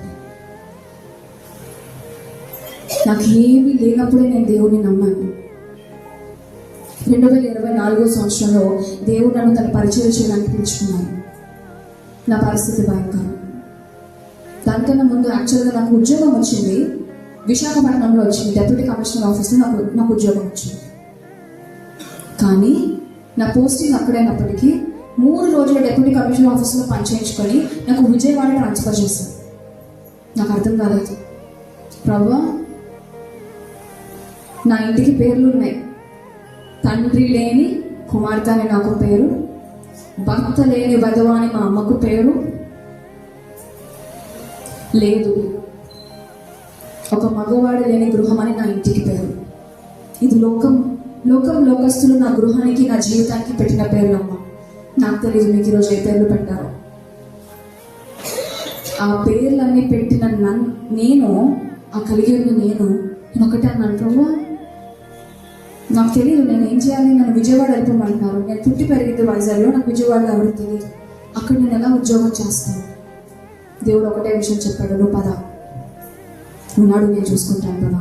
నాకు ఏమీ లేనప్పుడే నేను దేవుని నమ్మాను. 2024 సంవత్సరంలో దేవుడు నన్ను తన పరిచయం చేయడానికి పిలుచుకున్నాను. నా పరిస్థితి భయంకరం. దానికన్నా ముందు యాక్చువల్గా నాకు ఉద్యోగం వచ్చింది, విశాఖపట్నంలో వచ్చింది. డెప్యూటీ కమిషనర్ ఆఫీస్లో నాకు ఉద్యోగం వచ్చింది. కానీ నా పోస్టింగ్ అక్కడైనప్పటికీ 3 రోజులు డెప్యూటీ కమిషనర్ ఆఫీస్లో పనిచేయించుకొని నాకు విజయవాడ ట్రాన్స్ఫర్ చేశాను. నాకు అర్థం కాలేదు. ప్రభువా, నా ఇంటికి పేర్లు ఉన్నాయి, తండ్రి లేని కుమార్తె అని నాకు పేరు, భర్త లేని వధవ అని మా అమ్మకు పేరు లేదు, ఒక మగవాడు లేని గృహం అని నా ఇంటికి పేరు. ఇది లోకస్తులు నా గృహానికి, నా జీవితానికి పెట్టిన పేర్లు అమ్మ. నాకు తెలియదు మీకు ఈరోజు ఏ పేర్లు పెట్టారో. ఆ పేర్లన్నీ పెట్టిన నేను, ఆ కలిగి ఉన్న నేను ఒకటే అన్నాను, ప్రభు నాకు తెలియదు నేను ఏం చేయాలి, నన్ను విజయవాడ వెళ్ళిపోమంటున్నారు. నేను పుట్టి పెరిగింది వైజాగ్లో, నాకు విజయవాడలో ఎవరికి తెలియదు, అక్కడ నేను ఎలా ఉద్యోగం చేస్తాను. దేవుడు ఒకటే విషయం చెప్పాడు, నువ్వు పద, ఉన్నాడు నేను చూసుకుంటాను కదా.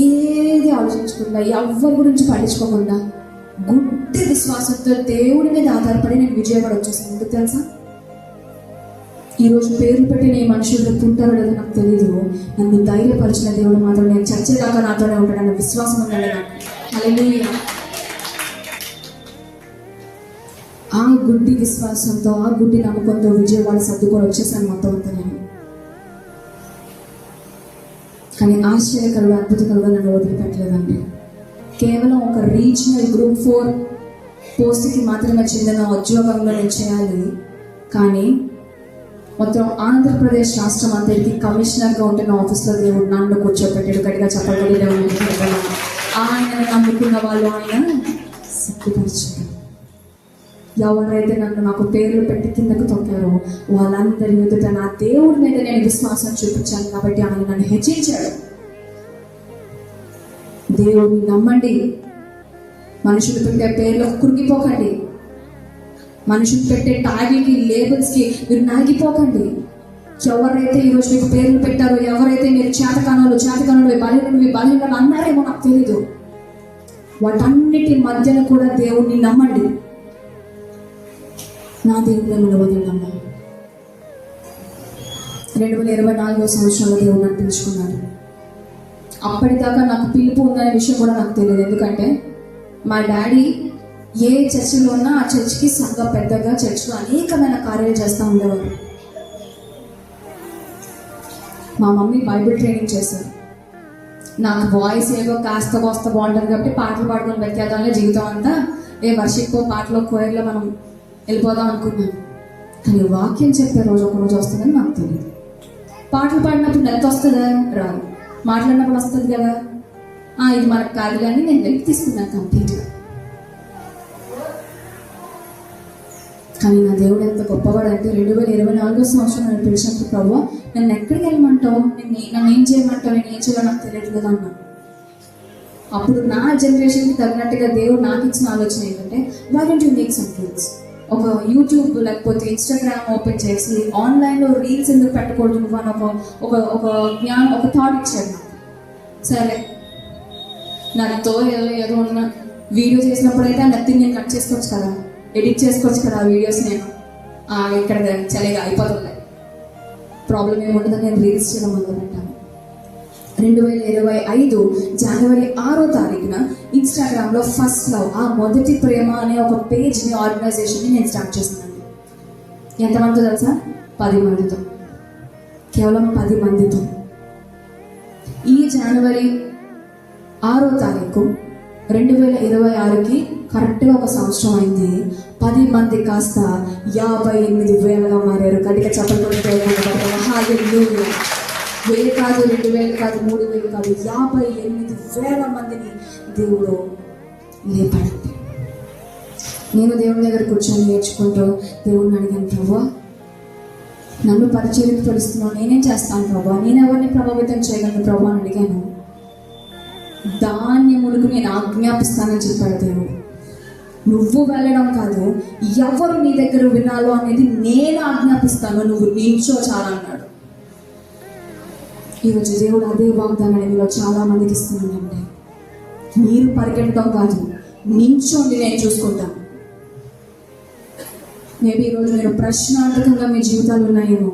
ఏది ఆలోచించకుండా, ఎవరి గురించి పట్టించుకోకుండా గుడ్డి విశ్వాసంతో దేవుడి మీద ఆధారపడి నేను విజయవాడ వచ్చేసాను. ఎందుకు తెలుసా? ఈరోజు పేరు పెట్టిన ఈ మనుషులు పుట్టారో లేదో నాకు తెలియదు, నన్ను ధైర్యపరిచిన దేవుడు మాత్రం నేను చచ్చేదాకా నాతోనే ఉంటాడన్న విశ్వాసం ఉండాలి నాకు. హల్లెలూయా. ఆ గుడ్డి విశ్వాసంతో, ఆ గుడ్డి నమ్మకంతో విజయవాడ సర్దుకొని వచ్చేసాను మొత్తం అంతా నేను. కానీ ఆశ్చర్యకరుడు, అద్భుతకరుడు నన్ను వదిలిపెట్టలేదండి. కేవలం ఒక రీజనల్ గ్రూప్ 4 పోస్ట్కి మాత్రమే చెందిన ఉద్యోగంలో నేను చేయాలి. కానీ మొత్తం ఆంధ్రప్రదేశ్ రాష్ట్రం అంతటికి కమిషనర్గా ఉంటున్న ఆఫీస్లో దేవుడు నన్ను కూర్చోబెట్టాడు. గట్టిగా చెప్పగలిగే ఆయనను నమ్ముకున్న వాళ్ళు ఆయన సిగ్గుపరిచారు. ఎవరైతే నాకు పేర్లు పెట్టి కిందకు తొక్కారో వాళ్ళందరి ఎదుట నా దేవుడి మీద నేను విశ్వాసం చూపించాను కాబట్టి ఆయన నన్ను హెచ్చించాడు. దేవుడిని నమ్మండి, మనుషులు పెట్టే పేర్లకు కురిగిపోకండి, మనుషులు పెట్టే ట్యాగ్లకి, లేబుల్స్కి మీరు నాగిపోకండి. ఎవరైతే ఈరోజు మీకు పేర్లు పెట్టారో, ఎవరైతే మీరు చేతకానులు బలహీనలు అన్నారేమో నాకు తెలీదు, వాటన్నిటి మధ్యన కూడా దేవుడిని నమ్మండి. నా దేవుడు మిమ్మల్ని వదిలినమ్మా. 2024 సంవత్సరంలో దేవుడు నన్ను పిలుచుకున్నాడు. అప్పటిదాకా నాకు పిలుపు ఉందనే విషయం కూడా నాకు తెలియదు. ఎందుకంటే మా డాడీ ఏ చర్చిలో ఉన్నా ఆ చర్చికి సంఘ పెద్దగా చర్చిలో అనేకమైన కార్యాలు చేస్తూ ఉండేవారు. మా మమ్మీ బైబిల్ ట్రైనింగ్ చేశారు. నాకు వాయిస్ ఏదో కాస్త కోస్త బాగుంటుంది కాబట్టి పాటలు పాడుకొని వెతికేదానిలో జీవితం అంతా వర్షిప్ పాటలో కోయర్లో మనం వెళ్ళిపోదాం అనుకున్నాను. కానీ వాక్యం చెప్పే రోజు ఒక రోజు వస్తుందని నాకు తెలియదు. పాటలు పాడినప్పుడు నెత్తి వస్తుందా? రాదు. మాట్లాడినప్పుడు వస్తుంది కదా, ఇది మనకు కాదు కానీ నేను వెళ్ళి తీసుకున్నాను కంప్లీట్గా. కానీ నా దేవుడు ఎంత గొప్పవాడు అంటే 2024 సంవత్సరం నన్ను పిలిచినప్పుడు, ప్రభు నన్ను ఎక్కడికి వెళ్ళమంటావు, నన్ను ఏం చేయమంటావు, నేను ఏం చేయాలో నాకు తెలియదు కదా అన్నాను. అప్పుడు నా జనరేషన్కి తగినట్టుగా దేవుడు నాకు ఇచ్చిన ఆలోచన ఏంటంటే, why don't you make some reels, ఒక యూట్యూబ్ లేకపోతే ఇన్స్టాగ్రామ్ ఓపెన్ చేసి ఆన్లైన్లో రీల్స్ ఎందుకు పెట్టకూడదు నువ్వు అని ఒక థాట్ ఇచ్చాడు నాకు. సరే, నాతో ఏదో ఉన్న వీడియో చేసినప్పుడు అయితే ఆ నత్తిని నేను కట్ చేసుకోవచ్చు కదా, ఎడిట్ చేసుకోవచ్చు కదా ఆ వీడియోస్. నేను ఇక్కడ చలిగా అయిపోతుంది, ప్రాబ్లం ఏముంటుందని నేను రీల్స్ చేయడం మొదలుపెట్టాను. 2025 జనవరి 6వ తారీఖున ఇన్స్టాగ్రామ్లో ఫస్ట్ లవ్, ఆ మొదటి ప్రేమ అనే ఒక పేజ్ని, ఆర్గనైజేషన్ని నేను స్టార్ట్ చేశానండి. ఎంతమందితో తెలుసా? 10 మందితో, కేవలం 10 మందితో. ఈ జనవరి 6వ తారీఖు 2026కి కరెక్ట్గా ఒక సంవత్సరం అయింది. 10 మంది కాస్త 58,000గా మారారు. గట్టిగా చెప్పకపోతే 1,000 కాదు, 2,000 కాదు, 3,000 కాదు, 58,000 మందిని దేవుడు లేపాడండి. నేను దేవుని దగ్గర కూర్చొని నేర్చుకుంటూ దేవుడిని అడిగాను, ప్రభా నన్ను పరిచర్యకు తొలుస్తున్నావు, నేనేం చేస్తాను ప్రభా, నేను ఎవరిని ప్రభావితం చేయగలను ప్రభా అని అడిగాను. ధాన్యములకు నేను ఆజ్ఞాపిస్తానని చెప్పాడు దేవుడు. నువ్వు వెళ్ళడం కాదు, ఎవరు నీ దగ్గర వినాలో అనేది నేను ఆజ్ఞాపిస్తాను, నువ్వు నిల్చో చాలా అన్నాడు. ఈరోజు దేవుడు అదే వాగ్దానాన్ని మీలో చాలా మందికి ఇస్తున్నానండి. మీరు పరిగెట్టడం కాదు, నిల్చోండి, నేను చూసుకుంటాను. మేబీ ఈరోజు మీరు ప్రశ్నార్థకంగా మీ జీవితాలు ఉన్నాయేమో,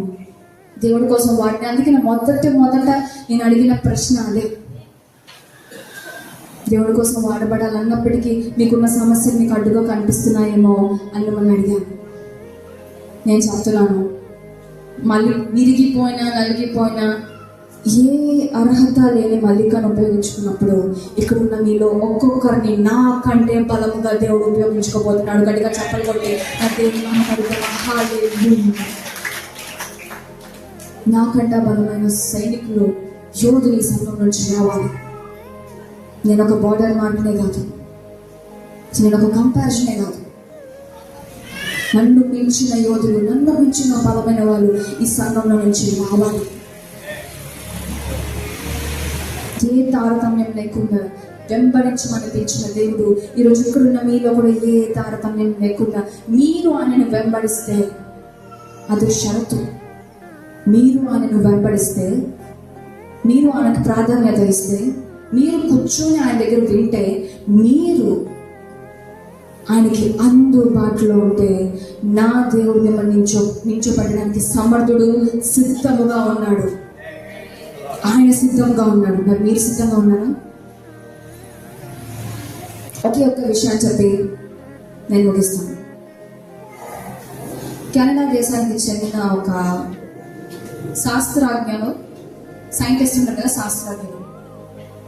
దేవుడి కోసం వాటిని. అందుకే మొదట నేను అడిగిన ప్రశ్న అదే, దేవుడి కోసం వాడబడాలన్నప్పటికీ మీకున్న సమస్యలు మీకు అడ్డుగా కనిపిస్తున్నాయేమో అని మిమ్మల్ని అడిగాను. నేను చెప్తున్నాను, మళ్ళీ విరిగిపోయినా నలిగిపోయినా ఏ అర్హత లేని మల్లికను ఉపయోగించుకున్నప్పుడు ఇక్కడున్న మీలో ఒక్కొక్కరిని నాకంటే బలముగా దేవుడు ఉపయోగించుకోబోతున్నాడు. గట్టిగా చెప్పలు కొట్టి నా దేవుని మహిమ హల్లెలూయా. నాకంటే బలమైన సైనికులు, యోధులు ఈ సంఘం నుంచి రావాలి. నేను ఒక బార్డర్ మాటనే కాదు, నేను ఒక కంపారిజనే కాదు. నన్ను మించిన యోధులు, నన్ను మించిన బలమైన వాళ్ళు ఈ సంఘంలో నుంచి రావాలి. ఏ తారతమ్యం లేకుండా వెంబడించమని పిలిచిన దేవుడు ఈరోజు ఇక్కడున్న మీలో కూడా ఏ తారతమ్యం లేకుండా మీరు ఆయనను వెంబడిస్తే, అది షరతు. మీరు ఆయనను వెంబడిస్తే, మీరు ఆయనకు ప్రాధాన్యత ఇస్తే, మీరు కూర్చొని ఆయన దగ్గర వింటే, మీరు ఆయనకి అందుబాటులో ఉంటే, నా దేవుడు మిమ్మల్ని నించోబెట్టడానికి సమర్థుడు, సిద్ధముగా ఉన్నాడు. ఆయన సిద్ధంగా ఉన్నాడు. మరి మీరు సిద్ధంగా ఉన్నారా? ఒకే ఒక్క విషయాన్ని చెప్పి నేను ముగిస్తాను. కెనడా దేశానికి చెందిన ఒక శాస్త్రజ్ఞను, సైంటిస్ట్ ఉంటారు కదా, శాస్త్రజ్ఞను,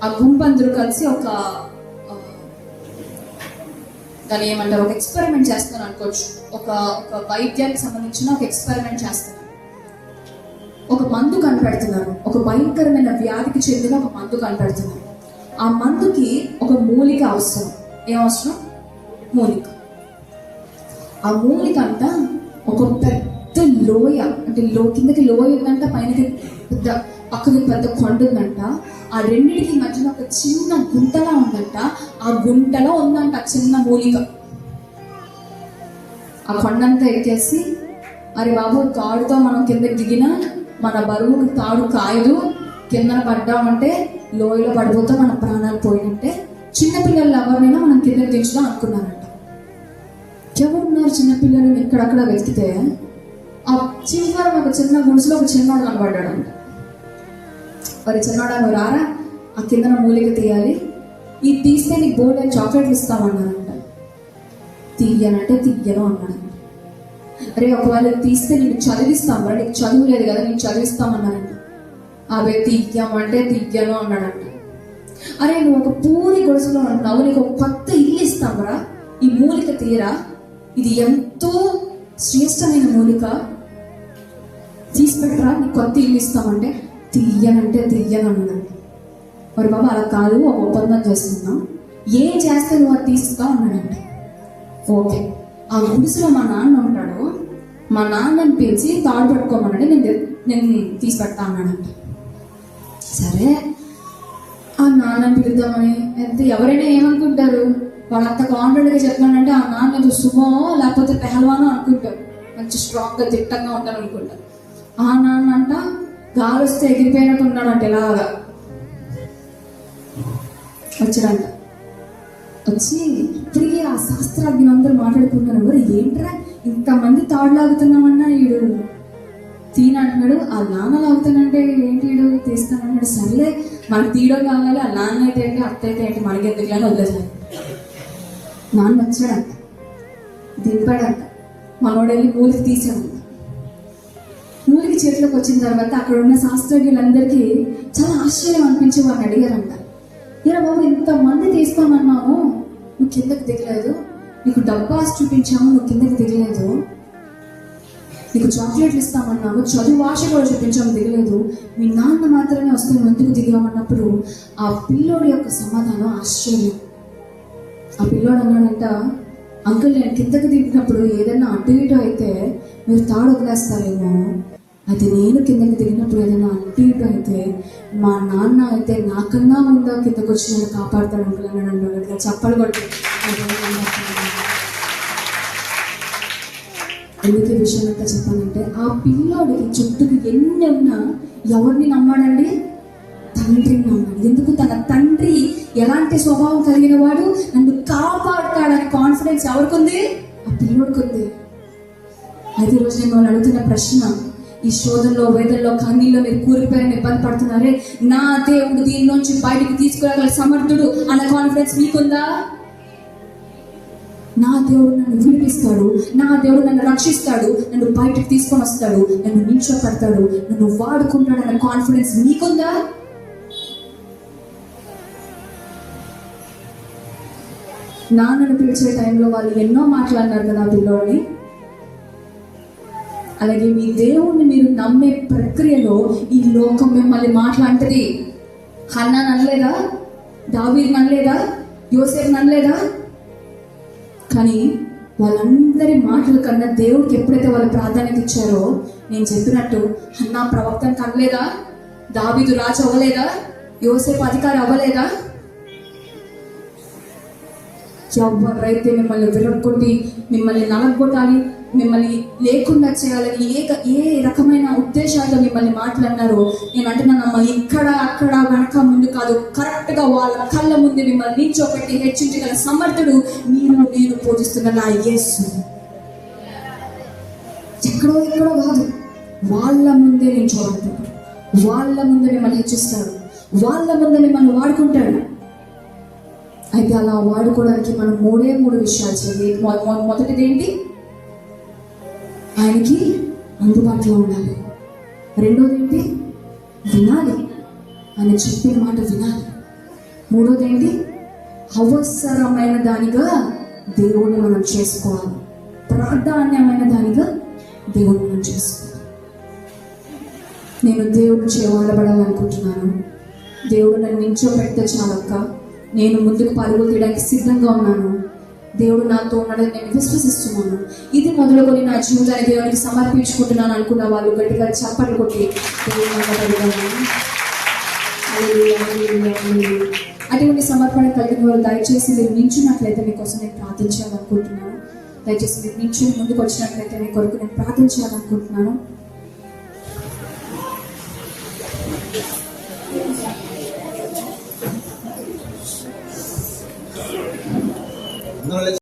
ఆ గుంపు అందరూ కలిసి దాన్ని ఏమంటారు, ఒక ఎక్స్పెరిమెంట్ చేస్తున్నారు అనుకోవచ్చు. ఒక వైద్యానికి సంబంధించిన ఒక ఎక్స్పెరిమెంట్ చేస్తున్నారు. ఒక మందు కనిపెడుతున్నారు. ఒక భయంకరమైన వ్యాధికి చెందిన ఒక మందు కనిపెడుతున్నారు. ఆ మందుకి ఒక మూలిక అవసరం. ఏం అవసరం? మూలిక. ఆ మూలిక అంట ఒక పెద్ద లోయ, అంటే కిందకి లోయ ఉందంట, పైనకి పెద్ద, పక్కకి పెద్ద కొండ ఉందంట. ఆ రెండింటికి మధ్యన ఒక చిన్న గుంటలా ఉందంట. ఆ గుంటలో ఉందంట చిన్న మూలిక. ఆ కొండంతా ఎక్కేసి, అరే బాబు, తాడుతో మనం కిందకి దిగినా మన బరువుకు తాడు కాయదు, కిందన పడ్డామంటే లోయలో పడిపోతే మన ప్రాణాలు పోయినట్టే, చిన్నపిల్లలు ఎవరినైనా మనం కిందకి దించుదాం అనుకున్నారంట. ఎవరున్నారు చిన్నపిల్లలు? ఎక్కడక్కడ వెతికితే ఆ చివరి ఒక చిన్న గుడిసెలో ఒక చిన్నవాడు కనబడ్డాడంట. మరి చిన్నవాడు, నువ్వు రారా, ఆ కిందన మూలిక తీయాలి, ఇది తీస్తే నీకు బోర్డు చాక్లెట్లు ఇస్తామన్నారంట. తీయనంటే తీయను అన్నాడంట. అరే, ఒకవేళ తీస్తే నీకు చదివిస్తాం రా, నీకు చదువు లేదు కదా, నీకు చదివిస్తామన్నారంట. అవే తీయమంటే తీయను అన్నాడంట. అరే, నువ్వు ఒక పూరి గొడుసులో అంటున్నావు, నీకు ఒక కొత్త ఇల్లు ఇస్తాంరా, ఈ మూలిక తీయరా, ఇది ఎంతో శ్రేష్టమైన మూలిక, తీసి పెట్టరా, నీకు కొత్త ఇల్లు ఇస్తామంటే తీయనంటే తీయను అన్నాడంట. మరి బాబా అలా కాదు, ఒక ఒప్పందం చేస్తున్నాం, ఏం చేస్తే నువ్వు అది తీస్తావు అన్నాడంట. ఓకే, ఆ గుడిసెలో మా నాన్న ఉంటాడు, మా నాన్నని పిలిచి తాడు పట్టుకోమన్నాడు, నేను తీసి పెడతా అన్నాడంట. సరే, ఆ నాన్నని పిలుద్దామని అయితే ఎవరైనా ఏమనుకుంటారు, వాళ్ళంత కాన్ఫిడెంట్గా చెప్పానంటే ఆ నాన్న సుమో లేకపోతే పెహల్వానో అనుకుంటారు, మంచి స్ట్రాంగ్గా దిట్టంగా ఉంటారు అనుకుంటారు. ఆ నాన్న అంట గాలి వస్తే ఎగిరిపోయినట్టు ఉన్నాడంట. ఇలాగా వచ్చాడంట. వచ్చి తిరిగి ఆ శాస్త్రజ్ఞులు అందరూ మాట్లాడుకున్నారు, ఎవరు ఏంట్రా ఇంతమంది తాడు లాగుతున్నామన్నా ఈడు తీనంటున్నాడు, ఆ నాన్న లాగుతానంటే ఏంటి ఈడు తీస్తానన్నాడు. సర్లే, మనకు తీయడం కావాలి, ఆ నాన్న అయితే ఏంటి, అత్త అయితే ఏంటి, మనకి ఎందుకులని వదిలేసాడు. నాన్న వచ్చాడంట, దింపాడంట, మనోడు వెళ్ళి మూలికి తీసాడంట. మూలికి చేతిలోకి వచ్చిన తర్వాత అక్కడ ఉన్న శాస్త్రజ్ఞులందరికీ చాలా ఆశ్చర్యం అనిపించి వాడిని అడిగారంట, ఇలా బాబు ఇంతమంది తీస్తామన్నాము, నువ్వు కిందకి దిగలేదు, నీకు డబ్బా చూపించాము, నువ్వు కిందకి దిగలేదు, నీకు చాక్లెట్లు ఇస్తామన్నాము, చదువు ఆశ కూడా చూపించాము, దిగలేదు, మీ నాన్న మాత్రమే వస్తే నువ్వు ఎందుకు దిగామన్నప్పుడు ఆ పిల్లోడి యొక్క సమాధానం ఆశ్చర్యం. ఆ పిల్లోడు అన్నాడంట, అంకుల్, నేను కిందకి దిగినప్పుడు ఏదైనా అటు ఇటు అయితే మీరు తాడు వదిలేస్తారేమో, అది నేను కిందకి దిగినప్పుడు ఏదైనా అటు ఇటు అయితే మా నాన్న అయితే నాకన్నా ముందా కిందకు వచ్చి నేను కాపాడుతాడు అంకుల్ అన్నాడు. చప్పలు కొట్టి ఎందుకు ఈ విషయం అంతా చెప్పాలంటే, ఆ పిల్లోడికి చుట్టూకి ఎన్ని ఉన్నా ఎవరిని నమ్మాడండి? తండ్రిని నమ్మాడు. ఎందుకు? తన తండ్రి ఎలాంటి స్వభావం కలిగిన వాడు, నన్ను కాపాడుతాడని కాన్ఫిడెన్స్ ఎవరికి ఉంది? ఆ పిల్లోడికి ఉంది. అయితే ఈరోజు నేను వాళ్ళు అడుగుతున్న ప్రశ్న, ఈ శోధనలో, వేదనలో, కన్నీళ్ళలో మీరు కూలిపోయారని ఇబ్బంది పడుతున్నారే, నా దేవుడు దీనిలోంచి బయటికి తీసుకురాగల సమర్థుడు అన్న కాన్ఫిడెన్స్ మీకుందా? నా దేవుడు నన్ను విడిపిస్తాడు, నా దేవుడు నన్ను రక్షిస్తాడు, నన్ను బయటకు తీసుకొని వస్తాడు, నన్ను నిల్చోపెడతాడు, నన్ను వాడుకుంటాడు అన్న కాన్ఫిడెన్స్ మీకుందా? నాన్నను పిలిచే టైంలో వాళ్ళు ఎన్నో మాట్లాడినారు కదా పిల్లోని. అలాగే మీ దేవుణ్ణి మీరు నమ్మే ప్రక్రియలో ఈ లోకం మిమ్మల్ని మాట్లాంటది. హన్నా ననలేదా? దావీదు ననలేదా? యోసేపు ననలేదా? కానీ వాళ్ళందరి మాటల కన్నా దేవుడికి ఎప్పుడైతే వాళ్ళు ప్రాధాన్యత ఇచ్చారో, నేను చెప్పినట్టు హన్నా ప్రవక్తను కనలేదా? దావీదు రాజు అవ్వలేదా? యోసేపు అధికారి అవ్వలేదా? ఎవరైతే మిమ్మల్ని విరగొట్టి, మిమ్మల్ని నలగొట్టాలి, మిమ్మల్ని లేకుండా చేయాలని ఏ రకమైన ఉద్దేశాలతో మిమ్మల్ని మాట్లాడినారో, నేను అంటున్నానమ్మా, ఇక్కడ అక్కడ వెనక ముందు కాదు, కరెక్ట్గా వాళ్ళ కళ్ళ ముందు మిమ్మల్ని నిల్చోపెట్టి హెచ్చించగల సమర్థుడు మీరు నేను పూజిస్తున్న నా యేసు. ఎక్కడో కాదు, వాళ్ళ ముందే నిల్చోబడతాడు, వాళ్ళ ముందే మిమ్మల్ని హెచ్చిస్తాడు, వాళ్ళ ముందే మిమ్మల్ని వాడుకుంటాడు. అయితే అలా వాడుకోవడానికి మనం మూడు విషయాలు చేయాలి. మొదటిది ఏంటి? ఆయనకి అందుబాటులో ఉండాలి. రెండోది ఏంటి? వినాలి, ఆయన చెప్పిన మాట వినాలి. మూడోది ఏంటి? అవసరమైన దానిగా దేవుణ్ణి మనం చేసుకోవాలి, ప్రాధాన్యమైన దానిగా దేవుణ్ణి మనం చేసుకోవాలి. నేను దేవుడు చేయవాడబడాలనుకుంటున్నాను. దేవుడు నన్ను నిల్చోబెడితే చాలక్క, నేను ముందుకు పరుగులు తీయడానికి సిద్ధంగా ఉన్నాను. దేవుడు నాతో ఉన్నాడని నేను విశ్వసిస్తున్నాను. ఇది మొదలుకొని నా జీవితాన్ని దేవునికి సమర్పించుకుంటున్నాను అనుకున్న వాళ్ళు గట్టిగా చప్పట్లు కొట్టి అటువంటి సమర్పణ కలిగిన వాళ్ళు దయచేసి మీరు నించున్నట్లయితే మీకోసం నేను ప్రార్థించాలనుకుంటున్నాను. దయచేసి మీరు నించుని ముందుకు వచ్చినట్లయితే మీ కొరకు నేను ప్రార్థించాలనుకుంటున్నాను.